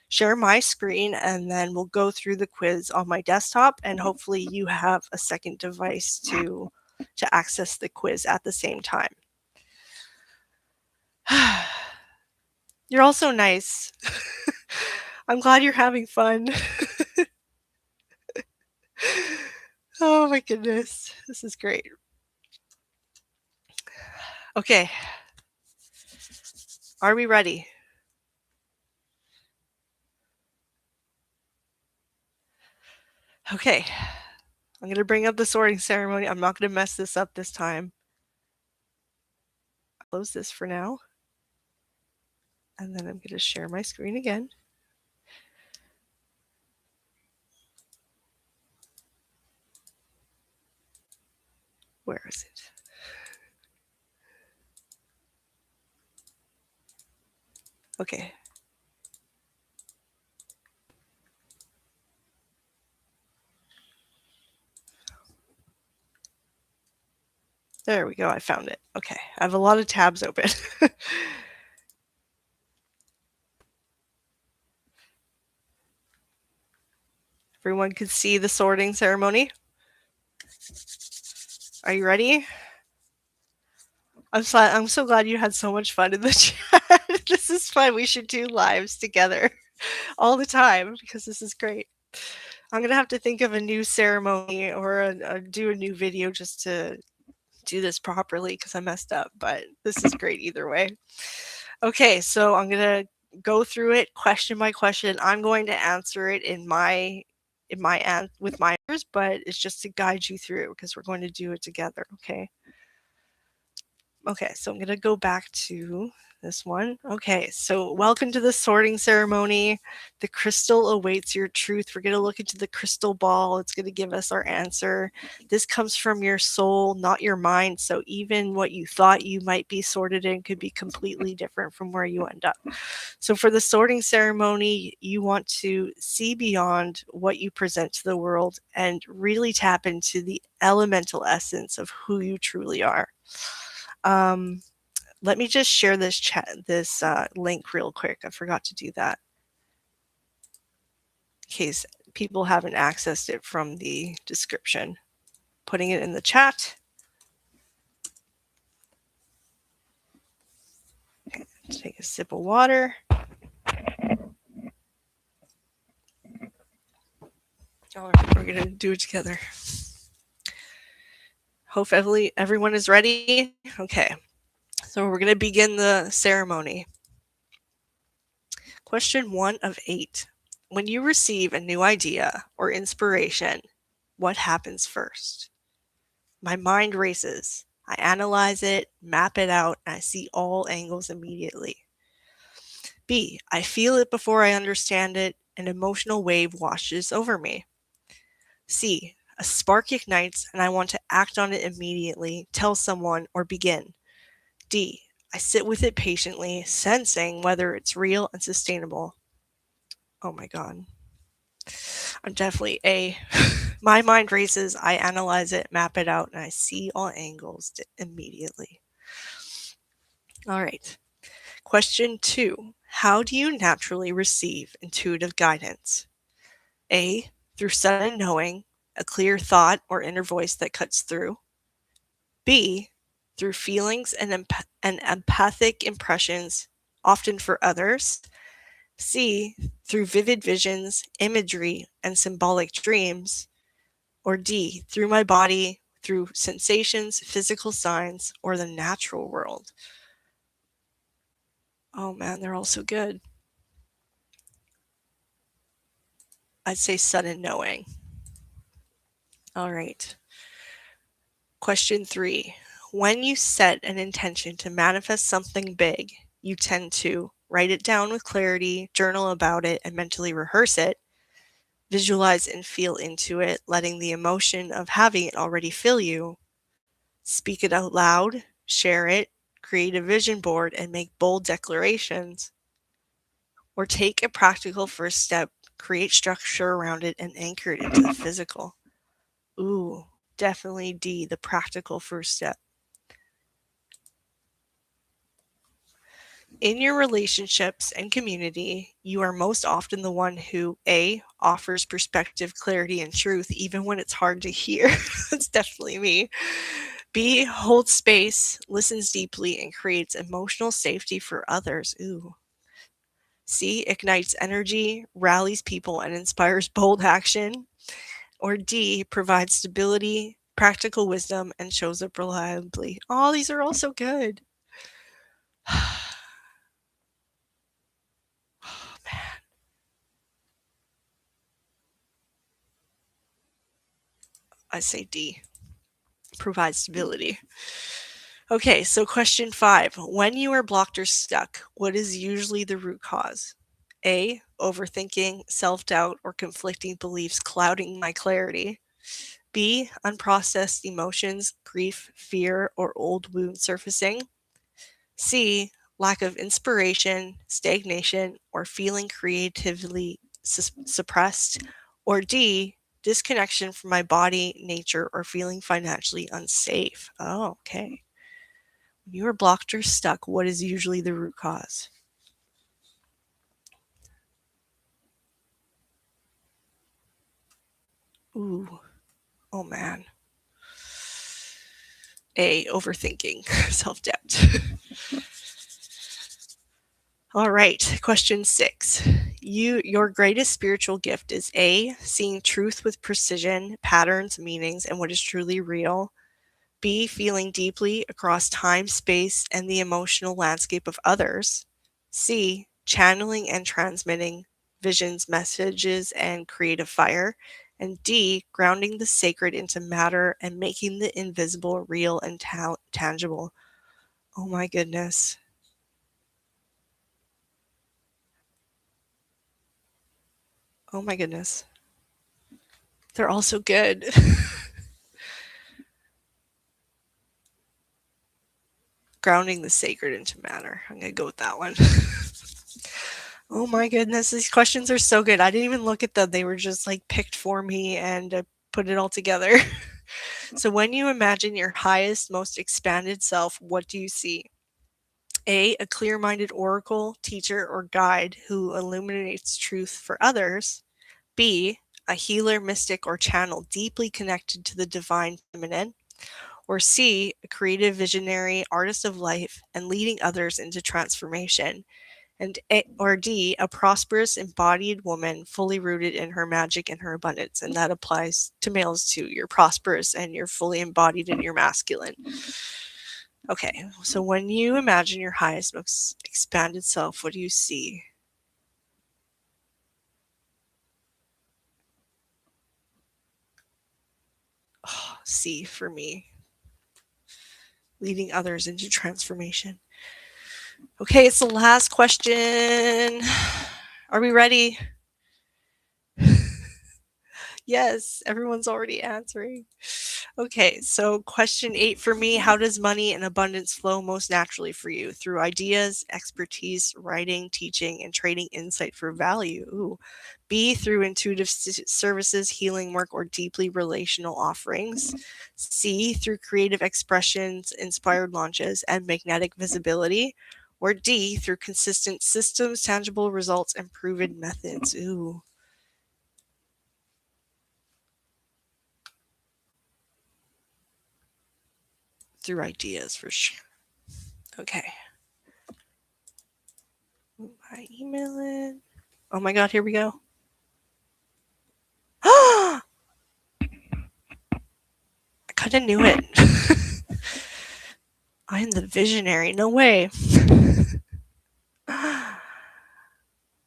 share my screen and then we'll go through the quiz on my desktop, and hopefully you have a second device to access the quiz at the same time. You're all so nice. I'm glad you're having fun. Oh my goodness, this is great. Okay, are we ready? Okay, I'm going to bring up the sorting ceremony. I'm not going to mess this up this time. I'll close this for now. And then I'm going to share my screen again. Where is it? Okay. There we go. I found it. Okay. I have a lot of tabs open. Everyone could see the sorting ceremony. Are you ready? I'm so glad you had so much fun in the chat. This is fun. We should do lives together all the time because this is great. I'm gonna have to think of a new ceremony or do a new video just to do this properly because I messed up, but this is great either way. Okay, so I'm gonna go through it question by question. I'm going to answer it with my answers, but it's just to guide you through because we're going to do it together. Okay, so I'm going to go back to this one. Okay, so welcome to the sorting ceremony. The crystal awaits your truth. We're going to look into the crystal ball. It's going to give us our answer. This comes from your soul, not your mind. So even what you thought you might be sorted in could be completely different from where you end up. So for the sorting ceremony, you want to see beyond what you present to the world and really tap into the elemental essence of who you truly are. Let me just share this link real quick. I forgot to do that in case people haven't accessed it from the description. Putting it in the chat. Okay, take a sip of water. All right, we're gonna do it together. Hope everyone is ready. Okay, so we're gonna begin the ceremony. Question 1 of 8. When you receive a new idea or inspiration, what happens first? My mind races. I analyze it, map it out, and I see all angles immediately. B. I feel it before I understand it. An emotional wave washes over me. C. A spark ignites and I want to act on it immediately, tell someone, or begin. D. I sit with it patiently, sensing whether it's real and sustainable. Oh my God. I'm definitely A. My mind races, I analyze it, map it out, and I see all angles immediately. All right. Question 2. How do you naturally receive intuitive guidance? A. Through sudden knowing, a clear thought or inner voice that cuts through. B. Through feelings and empathic impressions, often for others. C. Through vivid visions, imagery, and symbolic dreams. Or D. Through my body, through sensations, physical signs, or the natural world. Oh man, they're all so good. I'd say sudden knowing. All right. Question 3. When you set an intention to manifest something big, you tend to write it down with clarity, journal about it, and mentally rehearse it. Visualize and feel into it, letting the emotion of having it already fill you. Speak it out loud, share it, create a vision board, and make bold declarations. Or take a practical first step, create structure around it, and anchor it into the physical. Ooh, definitely D, the practical first step. In your relationships and community, you are most often the one who A, offers perspective, clarity, and truth, even when it's hard to hear. That's definitely me. B, holds space, listens deeply, and creates emotional safety for others. Ooh. C, ignites energy, rallies people, and inspires bold action. Or D, provides stability, practical wisdom, and shows up reliably. Oh, these are all so good. Oh, man. I say D, provides stability. Okay, so question 5. When you are blocked or stuck, what is usually the root cause? A, overthinking, self-doubt, or conflicting beliefs clouding my clarity. B, unprocessed emotions, grief, fear, or old wounds surfacing. C, lack of inspiration, stagnation, or feeling creatively suppressed. Or D, disconnection from my body, nature, or feeling financially unsafe. Oh, okay. When you are blocked or stuck, what is usually the root cause? Ooh, oh man. A, overthinking, self-doubt. All right, question 6. Your greatest spiritual gift is A, seeing truth with precision, patterns, meanings, and what is truly real. B, feeling deeply across time, space, and the emotional landscape of others. C, channeling and transmitting visions, messages, and creative fire. And D, grounding the sacred into matter and making the invisible real and tangible. Oh my goodness. Oh my goodness. They're all so good. Grounding the sacred into matter. I'm going to go with that one. Oh my goodness, these questions are so good. I didn't even look at them. They were just like picked for me and I put it all together. So when you imagine your highest, most expanded self, what do you see? A clear-minded oracle, teacher, or guide who illuminates truth for others. B, a healer, mystic, or channel deeply connected to the divine feminine. Or C, a creative visionary, artist of life, and leading others into transformation. And or D, a prosperous, embodied woman fully rooted in her magic and her abundance. And that applies to males too. You're prosperous and you're fully embodied in your masculine. Okay, so when you imagine your highest, most expanded self, what do you see? C for me. Leading others into transformation. Okay, it's the last question. Are we ready? Yes, everyone's already answering. Okay, so question 8 for me, how does money and abundance flow most naturally for you? Through ideas, expertise, writing, teaching, and trading insight for value. Ooh. B, through intuitive services, healing work, or deeply relational offerings. C, through creative expressions, inspired launches, and magnetic visibility. Or D, through consistent systems, tangible results, and proven methods. Ooh. Through ideas for sure. Okay. I email it. Oh my god, here we go. I kind of knew it. I'm the visionary. No way.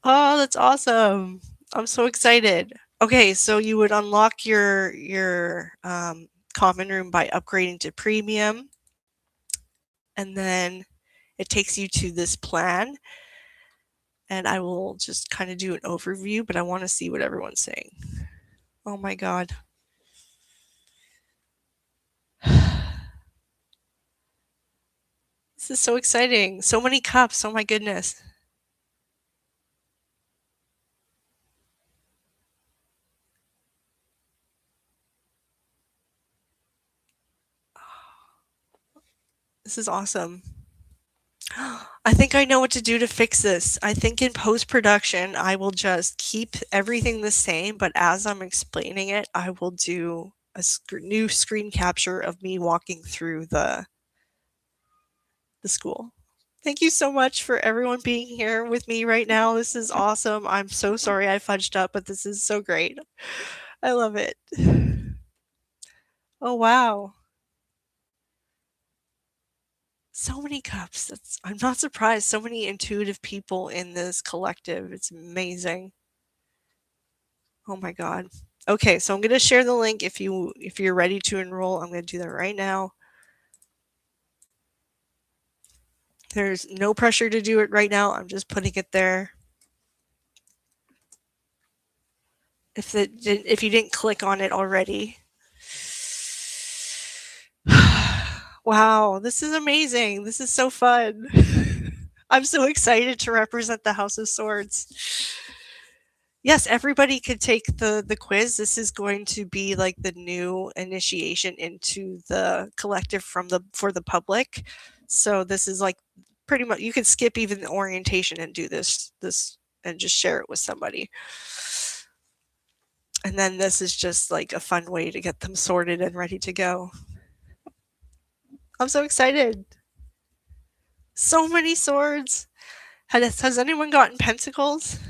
Oh, that's awesome. I'm so excited. Okay, so you would unlock your common room by upgrading to premium, and then it takes you to this plan, and I will just kind of do an overview, but I want to see what everyone's saying. Oh my god. This is so exciting. So many cups. Oh my goodness. This is awesome. I think I know what to do to fix this. I think in post-production, I will just keep everything the same, but as I'm explaining it, I will do a new screen capture of me walking through the school. Thank you so much for everyone being here with me right now. This is awesome. I'm so sorry I fudged up, but this is so great. I love it. Oh, wow. So many cups. I'm not surprised. So many intuitive people in this collective. It's amazing. Oh my god. Okay, so I'm going to share the link if you're ready to enroll. I'm going to do that right now. There's no pressure to do it right now. I'm just putting it there. If you didn't click on it already. Wow, this is amazing. This is so fun. I'm so excited to represent the House of Swords. Yes, everybody could take the quiz. This is going to be like the new initiation into the collective for the public. So this is like pretty much you can skip even the orientation and do this and just share it with somebody. And then this is just like a fun way to get them sorted and ready to go. I'm so excited. So many swords. Has anyone gotten pentacles?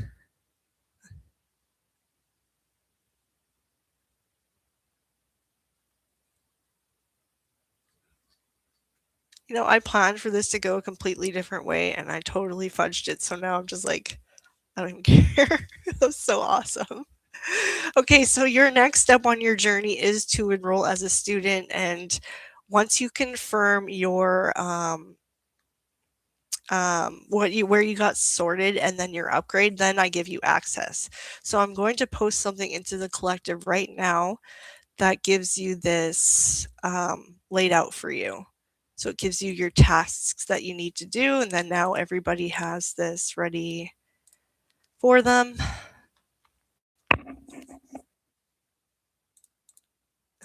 You know, I planned for this to go a completely different way and I totally fudged it. So now I'm just like, I don't even care. That's so awesome. Okay, so your next step on your journey is to enroll as a student. And once you confirm your where you got sorted and then your upgrade, then I give you access. So I'm going to post something into the collective right now that gives you this laid out for you. So it gives you your tasks that you need to do, and then now everybody has this ready for them. And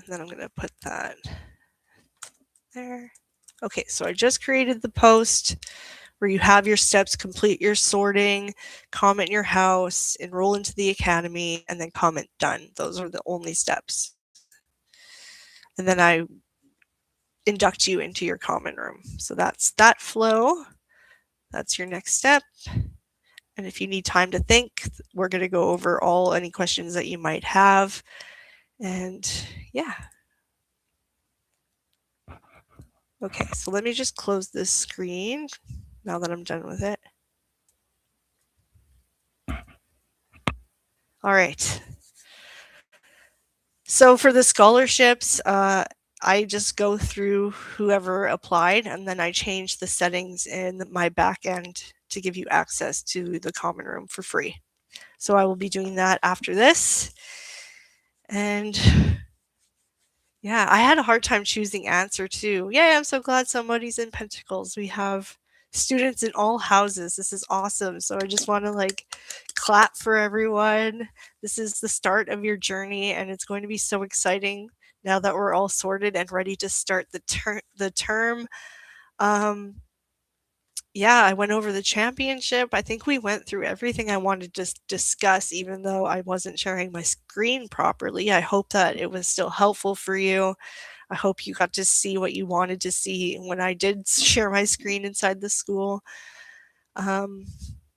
then I'm going to put that there. Okay, so I just created the post where you have your steps, complete your sorting, comment your house, enroll into the academy, and then comment done. Those are the only steps. And then I induct you into your common room. So that's that flow. That's your next step. And if you need time to think, we're going to go over any questions that you might have. And yeah. Okay, so let me just close this screen now that I'm done with it. All right. So for the scholarships, I just go through whoever applied, and then I change the settings in my back end to give you access to the common room for free. So I will be doing that after this. And yeah, I had a hard time choosing answer too. Yay, I'm so glad somebody's in Pentacles. We have students in all houses. This is awesome. So I just want to like clap for everyone. This is the start of your journey, and it's going to be so exciting now that we're all sorted and ready to start the term. Um, yeah, I went over the championship. I think we went through everything I wanted to discuss, even though I wasn't sharing my screen properly. I hope that it was still helpful for you. I hope you got to see what you wanted to see when I did share my screen inside the school. Um,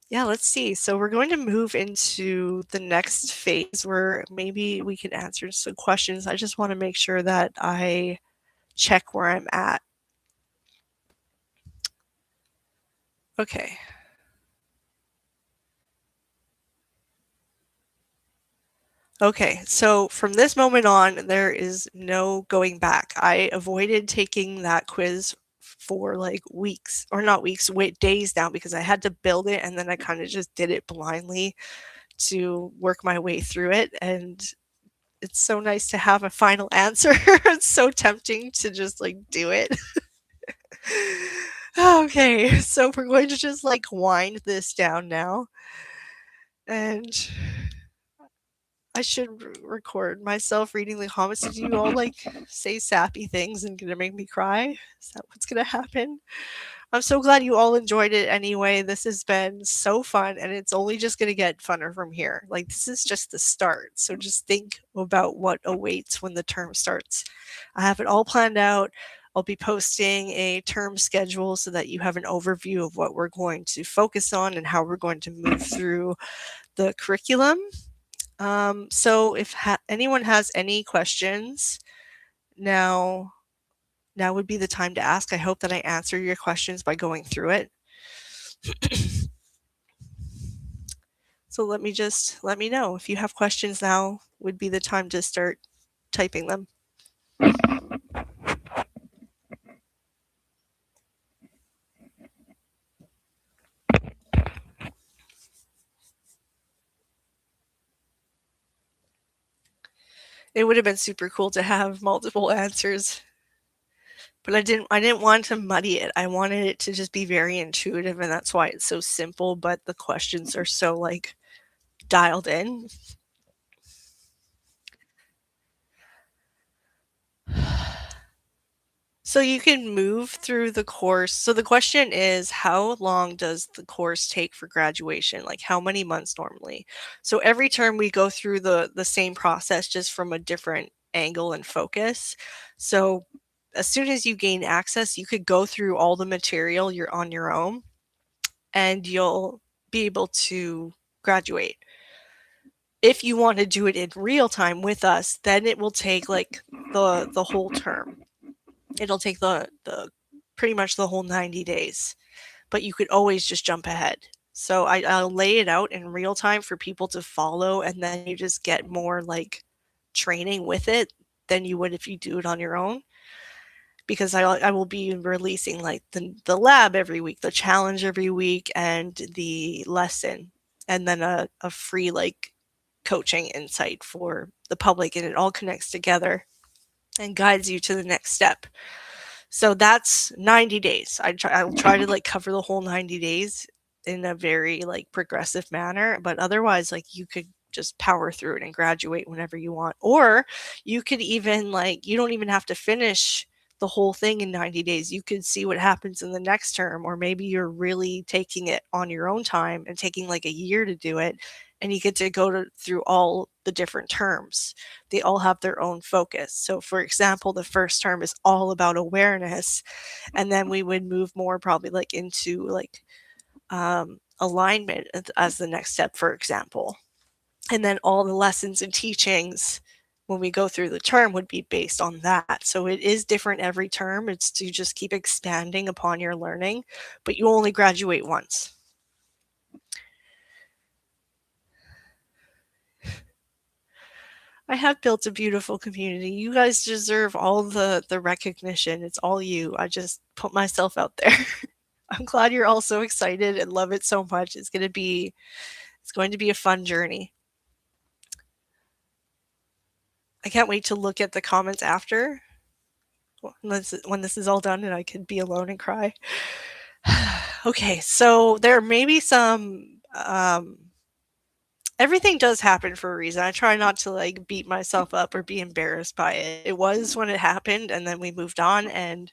yeah, let's see. So we're going to move into the next phase where maybe we can answer some questions. I just want to make sure that I check where I'm at. Okay. Okay, so from this moment on, there is no going back. I avoided taking that quiz for like weeks, or not weeks, wait, days now, because I had to build it and then I kind of just did it blindly to work my way through it. And it's so nice to have a final answer. It's so tempting to just like do it. Okay, so we're going to just like wind this down now. And I should record myself reading the comments. Did you all like say sappy things and gonna make me cry? Is that what's gonna happen? I'm so glad you all enjoyed it anyway. This has been so fun, and it's only just gonna get funner from here. Like, this is just the start. So just think about what awaits when the term starts. I have it all planned out. I'll be posting a term schedule so that you have an overview of what we're going to focus on and how we're going to move through the curriculum. So if anyone has any questions, now would be the time to ask. I hope that I answer your questions by going through it. So let me know if you have questions. Now would be the time to start typing them. It would have been super cool to have multiple answers, but I didn't want to muddy it. I wanted it to just be very intuitive, and that's why it's so simple, but the questions are so like dialed in. So you can move through the course. So the question is, how long does the course take for graduation? Like, how many months normally? So every term we go through the same process, just from a different angle and focus. So as soon as you gain access, you could go through all the material you're on your own, and you'll be able to graduate. If you want to do it in real time with us, then it will take like the whole term. It'll take the pretty much the whole 90 days, but you could always just jump ahead. So I'll lay it out in real time for people to follow, and then you just get more like training with it than you would if you do it on your own. Because I will be releasing like the lab every week, the challenge every week, and the lesson, and then a free like coaching insight for the public, and it all connects together and guides you to the next step. So that's 90 days. I'll try to like cover the whole 90 days in a very like progressive manner, but otherwise like you could just power through it and graduate whenever you want. Or you could even like, you don't even have to finish the whole thing in 90 days. You could see what happens in the next term, or maybe you're really taking it on your own time and taking like a year to do it, and you get to go through all the different terms. They all have their own focus. So for example, the first term is all about awareness, and then we would move more probably like into like alignment as the next step, for example. And then all the lessons and teachings when we go through the term would be based on that. So it is different every term. It's to just keep expanding upon your learning, but you only graduate once. I have built a beautiful community. You guys deserve all the recognition. It's all you. I just put myself out there. I'm glad you're all so excited and love it so much. It's going to be a fun journey. I can't wait to look at the comments after when this is all done and I can be alone and cry. Okay, so there may be some everything does happen for a reason. I try not to like beat myself up or be embarrassed by it. It was when it happened and then we moved on and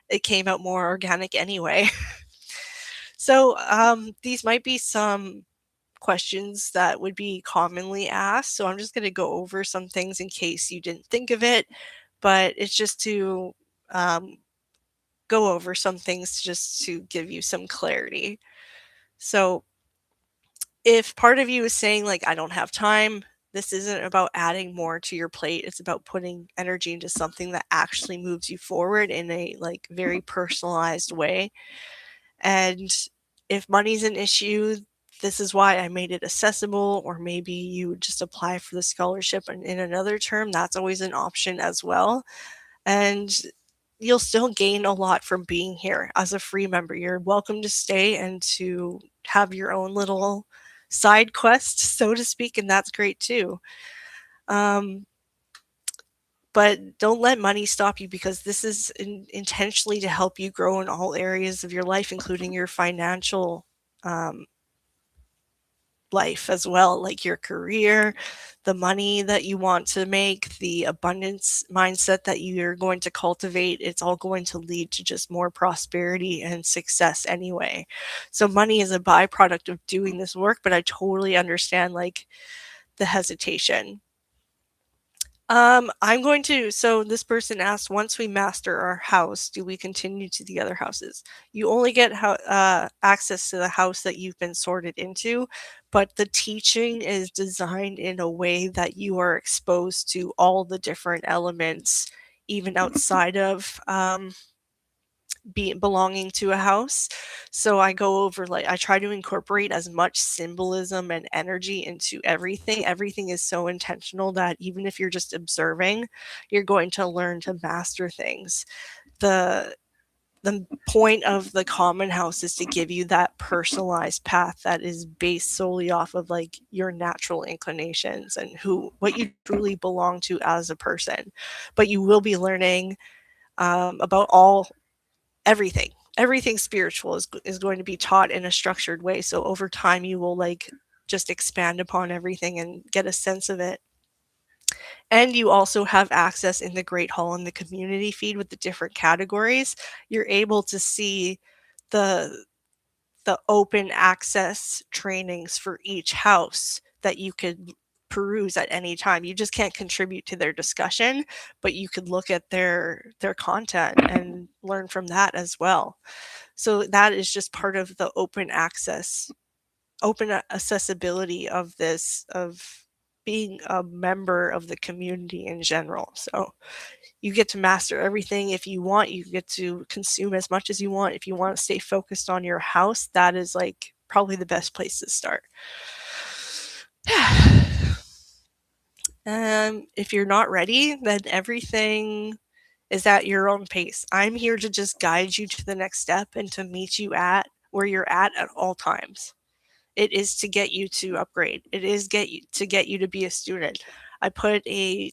it came out more organic anyway. So, these might be some questions that would be commonly asked. So I'm just going to go over some things in case you didn't think of it, but it's just to um, go over some things just to give you some clarity. So if part of you is saying, like, I don't have time, this isn't about adding more to your plate. It's about putting energy into something that actually moves you forward in a like very personalized way. And if money's an issue, this is why I made it accessible, or maybe you just apply for the scholarship and in another term, that's always an option as well. And you'll still gain a lot from being here as a free member. You're welcome to stay and to have your own little side quest, so to speak, and that's great too. Um, but don't let money stop you because this is intentionally to help you grow in all areas of your life, including your financial um, life as well, like your career, the money that you want to make, the abundance mindset that you're going to cultivate. It's all going to lead to just more prosperity and success anyway. So money is a byproduct of doing this work, but I totally understand like the hesitation. I'm going to so this person asked, once we master our house, do we continue to the other houses? You only get access to the house that you've been sorted into, but the teaching is designed in a way that you are exposed to all the different elements, even outside of belonging to a house. So I go over like I try to incorporate as much symbolism and energy into everything. Everything is so intentional that even if you're just observing, you're going to learn to master things. The the point of the common house is to give you that personalized path that is based solely off of like your natural inclinations and who what you truly belong to as a person. But you will be learning about everything spiritual is going to be taught in a structured way, so over time you will like just expand upon everything and get a sense of it. And you also have access in the great hall and the community feed with the different categories. You're able to see the open access trainings for each house that you could peruse at any time. You just can't contribute to their discussion, but you could look at their content and learn from that as well. So that is just part of the open accessibility of this, of being a member of the community in general. So you get to master everything. If you want, you get to consume as much as you want. If you want to stay focused on your house, that is like probably the best place to start. If you're not ready, then everything is at your own pace. I'm here to just guide you to the next step and to meet you at where you're at all times. It is to get you to upgrade. It is to get you to be a student. I put a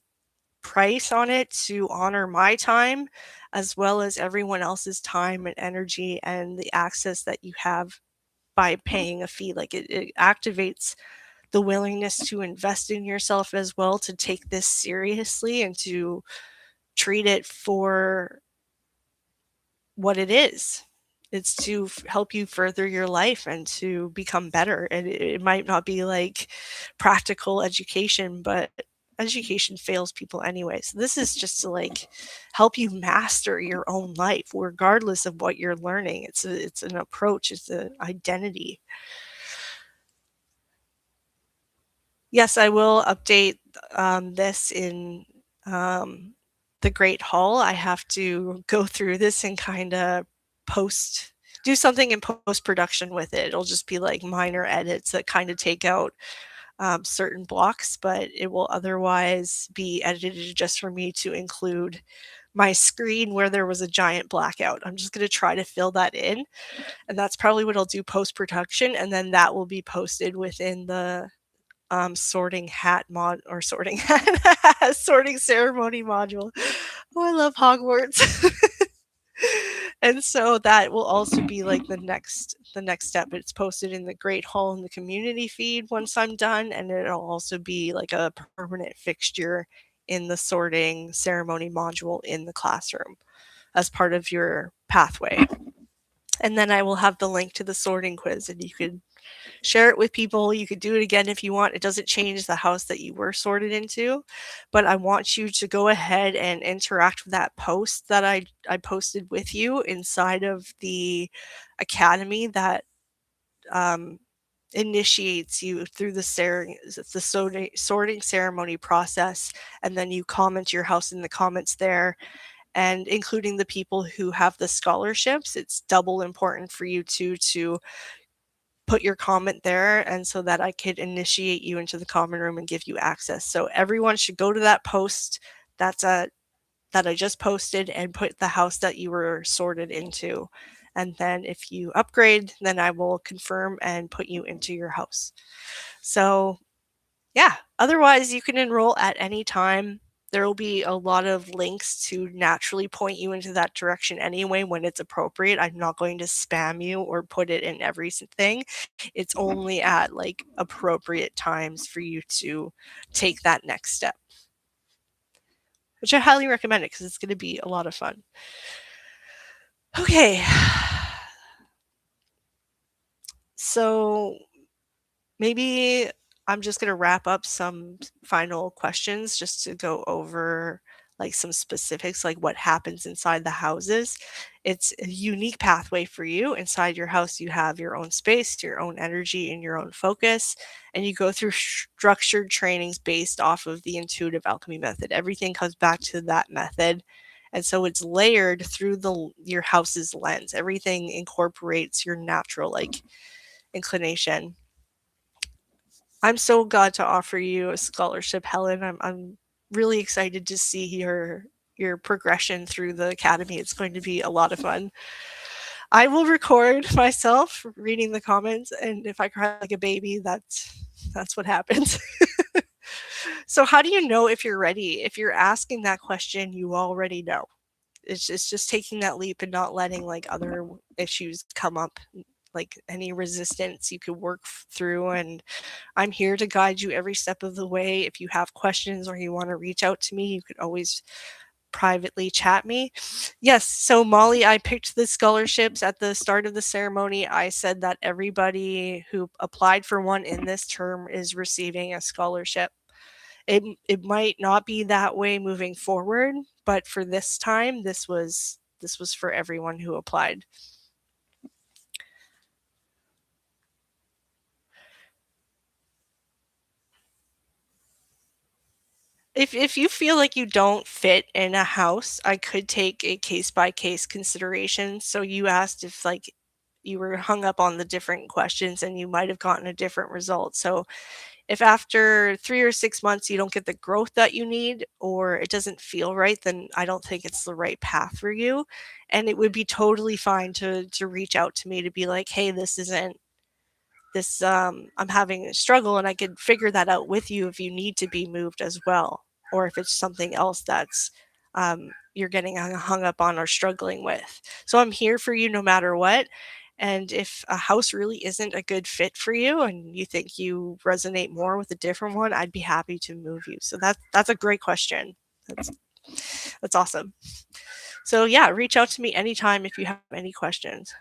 price on it to honor my time as well as everyone else's time and energy and the access that you have by paying a fee. Like it activates the willingness to invest in yourself as well, to take this seriously and to treat it for what it is. It's to help you further your life and to become better. And it might not be like practical education, but education fails people anyway. So this is just to like help you master your own life, regardless of what you're learning. It's an approach. It's an identity. Yes, I will update this in um, the Great Hall. I have to go through this and kind of post do something in post production with it. It'll just be like minor edits that kind of take out certain blocks, but it will otherwise be edited just for me to include my screen where there was a giant blackout. I'm just going to try to fill that in, and that's probably what I'll do post production, and then that will be posted within the sorting hat mod or sorting hat sorting ceremony module. Oh, I love Hogwarts. And so that will also be like the next step. It's posted in the Great Hall in the community feed once I'm done, and it'll also be like a permanent fixture in the sorting ceremony module in the classroom as part of your pathway. And then I will have the link to the sorting quiz, and you could share it with people. You could do it again if you want. It doesn't change the house that you were sorted into, but I want you to go ahead and interact with that post that I posted with you inside of the academy that um, initiates you through the sorting ceremony process, and then you comment your house in the comments there, and including the people who have the scholarships. It's double important for you to put your comment there, and so that I could initiate you into the common room and give you access. So everyone should go to that post that's that I just posted and put the house that you were sorted into. And then if you upgrade, then I will confirm and put you into your house. So yeah, otherwise you can enroll at any time. There will be a lot of links to naturally point you into that direction anyway when it's appropriate. I'm not going to spam you or put it in everything. It's only at like appropriate times for you to take that next step, which I highly recommend it because it's going to be a lot of fun. Okay. So maybe I'm just going to wrap up some final questions just to go over like some specifics, like what happens inside the houses. It's a unique pathway for you. Inside your house, you have your own space, your own energy, and your own focus. And you go through structured trainings based off of the intuitive alchemy method. Everything comes back to that method. And so it's layered through your house's lens. Everything incorporates your natural like inclination. I'm so glad to offer you a scholarship, Helen. I'm really excited to see your progression through the academy. It's going to be a lot of fun. I will record myself reading the comments, and if I cry like a baby, that's what happens. So how do you know if you're ready? If you're asking that question, you already know. It's just taking that leap and not letting like other issues come up, like any resistance you could work through. And I'm here to guide you every step of the way. If you have questions or you want to reach out to me, you could always privately chat me. Yes, so Molly, I picked the scholarships at the start of the ceremony. I said that everybody who applied for one in this term is receiving a scholarship. It might not be that way moving forward, but for this time, this was for everyone who applied. If you feel like you don't fit in a house, I could take a case by case consideration. So you asked if like you were hung up on the different questions and you might have gotten a different result. So if after 3 or 6 months you don't get the growth that you need or it doesn't feel right, then I don't think it's the right path for you. And it would be totally fine to reach out to me to be like, hey, this isn't this I'm having a struggle, and I could figure that out with you if you need to be moved as well, or if it's something else that's you're getting hung up on or struggling with. So I'm here for you no matter what. And if a house really isn't a good fit for you and you think you resonate more with a different one, I'd be happy to move you. So that's a great question. That's awesome. So yeah, reach out to me anytime if you have any questions.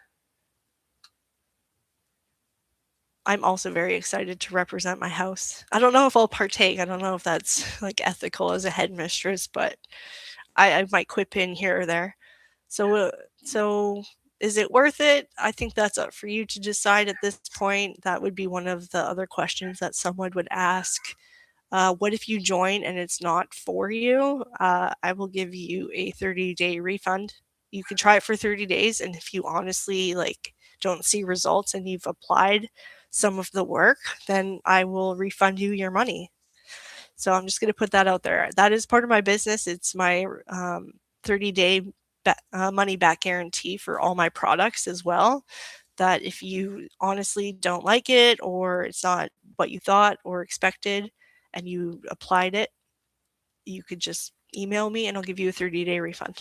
I'm also very excited to represent my house. I don't know if I'll partake. I don't know if that's like ethical as a headmistress, but I might quip in here or there. So is it worth it? I think that's up for you to decide at this point. That would be one of the other questions that someone would ask. What if you join and it's not for you? I will give you a 30-day refund. You can try it for 30 days, and if you honestly like don't see results and you've applied some of the work, then I will refund you your money. So I'm just going to put that out there. That is part of my business. It's my 30-day money back guarantee for all my products as well. That if you honestly don't like it, or it's not what you thought or expected and you applied it, you could just email me and I'll give you a 30-day refund.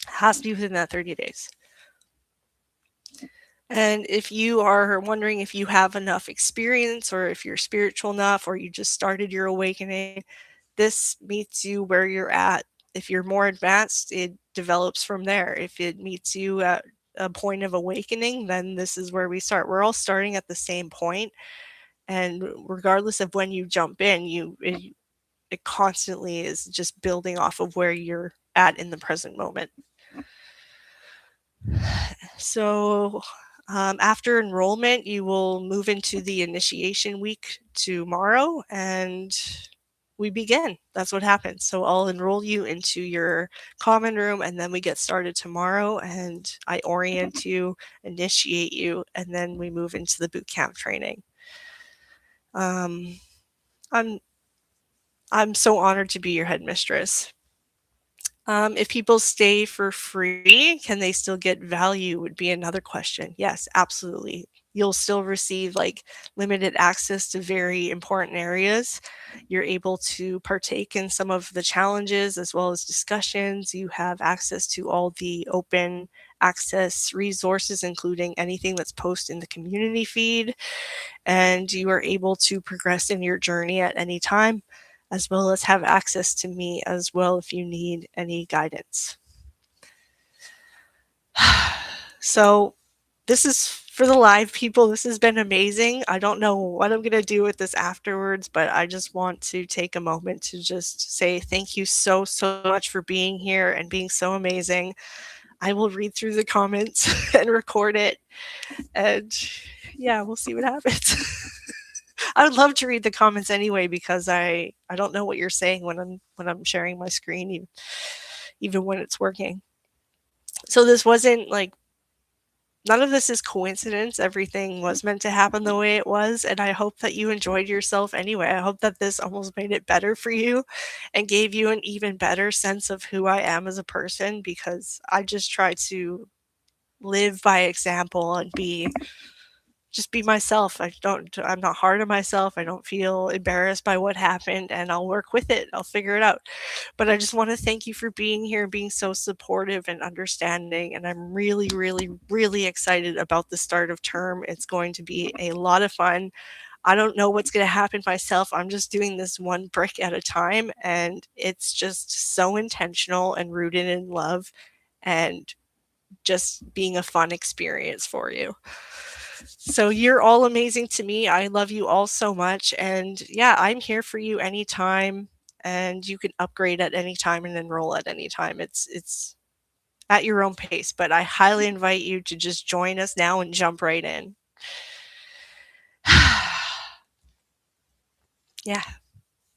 It has to be within that 30 days. And if you are wondering if you have enough experience or if you're spiritual enough or you just started your awakening, this meets you where you're at. If you're more advanced, it develops from there. If it meets you at a point of awakening, then this is where we start. We're all starting at the same point, and regardless of when you jump in, it constantly is just building off of where you're at in the present moment. So after enrollment, you will move into the initiation week tomorrow, and we begin. That's what happens. So I'll enroll you into your common room, and then we get started tomorrow, and I orient you, initiate you, and then we move into the boot camp training. I'm so honored to be your headmistress. If people stay for free, can they still get value would be another question. Yes, absolutely. You'll still receive like limited access to very important areas. You're able to partake in some of the challenges as well as discussions. You have access to all the open access resources, including anything that's posted in the community feed. And you are able to progress in your journey at any time, as well as have access to me as well if you need any guidance. So this is for the live people. This has been amazing. I don't know what I'm going to do with this afterwards, but I just want to take a moment to just say thank you so much for being here and being so amazing. I will read through the comments and record it. And yeah, we'll see what happens. I would love to read the comments anyway, because I don't know what you're saying when I'm sharing my screen, even when it's working. So this wasn't like, none of this is coincidence. Everything was meant to happen the way it was, and I hope that you enjoyed yourself anyway. I hope that this almost made it better for you and gave you an even better sense of who I am as a person, because I just try to live by example and just be myself. I'm not hard on myself. I don't feel embarrassed by what happened, and I'll work with it. I'll figure it out. But I just want to thank you for being here, being so supportive and understanding. And I'm really, really, really excited about the start of term. It's going to be a lot of fun. I don't know what's going to happen myself. I'm just doing this one brick at a time, and it's just so intentional and rooted in love and just being a fun experience for you. So you're all amazing to me. I love you all so much. And yeah, I'm here for you anytime. And you can upgrade at any time and enroll at any time. It's at your own pace. But I highly invite you to just join us now and jump right in. Yeah.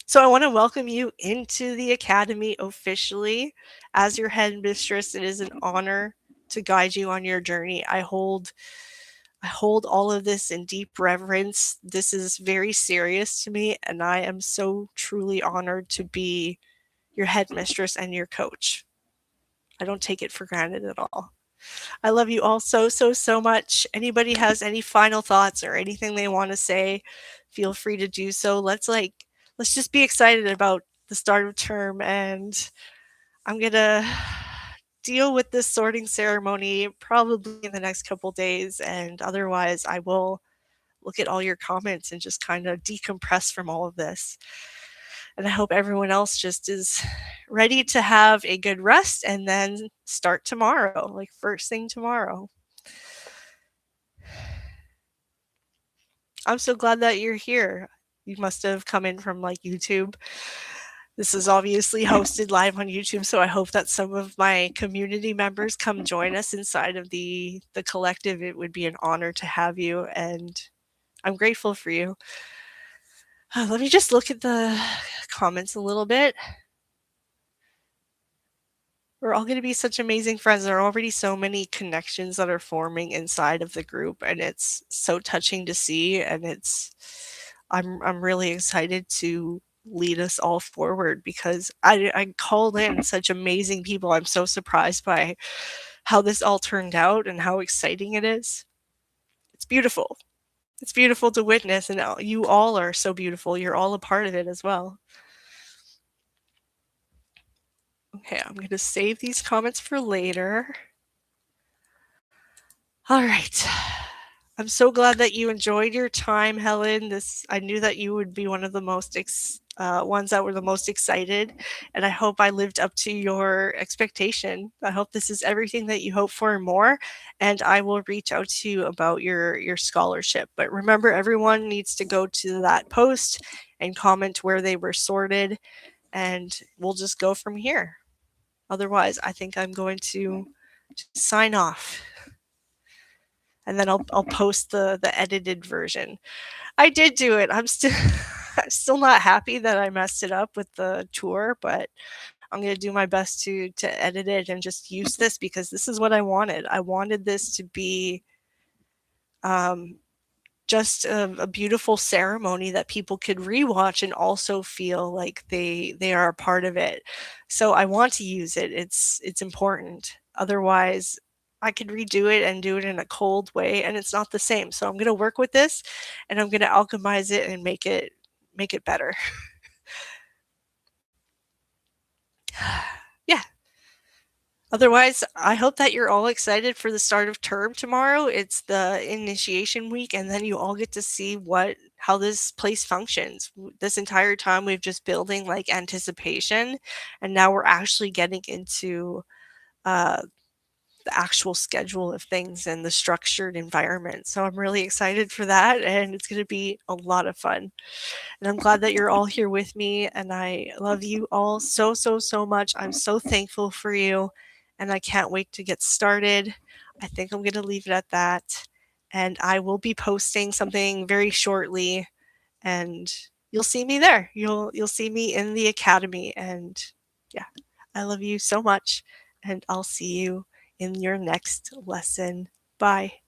So I want to welcome you into the Academy officially. As your headmistress, it is an honor to guide you on your journey. I hold all of this in deep reverence. This is very serious to me, and I am so truly honored to be your headmistress and your coach. I don't take it for granted at all. I love you all so much. Anybody has any final thoughts or anything they want to say, feel free to do so. Let's just be excited about the start of term, and I'm going to deal with this sorting ceremony probably in the next couple days, and otherwise I will look at all your comments and just kind of decompress from all of this. And I hope everyone else just is ready to have a good rest and then start tomorrow, like first thing tomorrow. I'm so glad that you're here. You must have come in from like YouTube. This is obviously hosted live on YouTube, so I hope that some of my community members come join us inside of the collective. It would be an honor to have you, and I'm grateful for you. Let me just look at the comments a little bit. We're all gonna be such amazing friends. There are already so many connections that are forming inside of the group, and it's so touching to see, and I'm really excited to lead us all forward because I called in such amazing people. I'm so surprised by how this all turned out and how exciting it is. It's beautiful. It's beautiful to witness, and you all are so beautiful. You're all a part of it as well. Okay, I'm gonna save these comments for later. All right. I'm so glad that you enjoyed your time, Helen. This I knew that you would be one of the ones that were the most excited, and I hope I lived up to your expectation. I hope this is everything that you hope for and more, and I will reach out to you about your scholarship. But remember, everyone needs to go to that post and comment where they were sorted, and we'll just go from here. Otherwise, I think I'm going to sign off, and then I'll post the edited version. I did do it. I'm still I'm still not happy that I messed it up with the tour, but I'm gonna do my best to edit it and just use this because this is what I wanted. I wanted this to be um, just a beautiful ceremony that people could rewatch and also feel like they are a part of it. So I want to use it. It's important. Otherwise, I could redo it and do it in a cold way, and it's not the same. So I'm gonna work with this, and I'm gonna alchemize it and make it better. Yeah. Otherwise, I hope that you're all excited for the start of term tomorrow. It's the initiation week, and then you all get to see how this place functions. This entire time we've just building like anticipation, and now we're actually getting into uh, the actual schedule of things and the structured environment. So I'm really excited for that, and it's going to be a lot of fun. And I'm glad that you're all here with me. And I love you all so, so, so much. I'm so thankful for you. And I can't wait to get started. I think I'm going to leave it at that. And I will be posting something very shortly. And you'll see me there. You'll see me in the academy. And yeah, I love you so much. And I'll see you in your next lesson. Bye.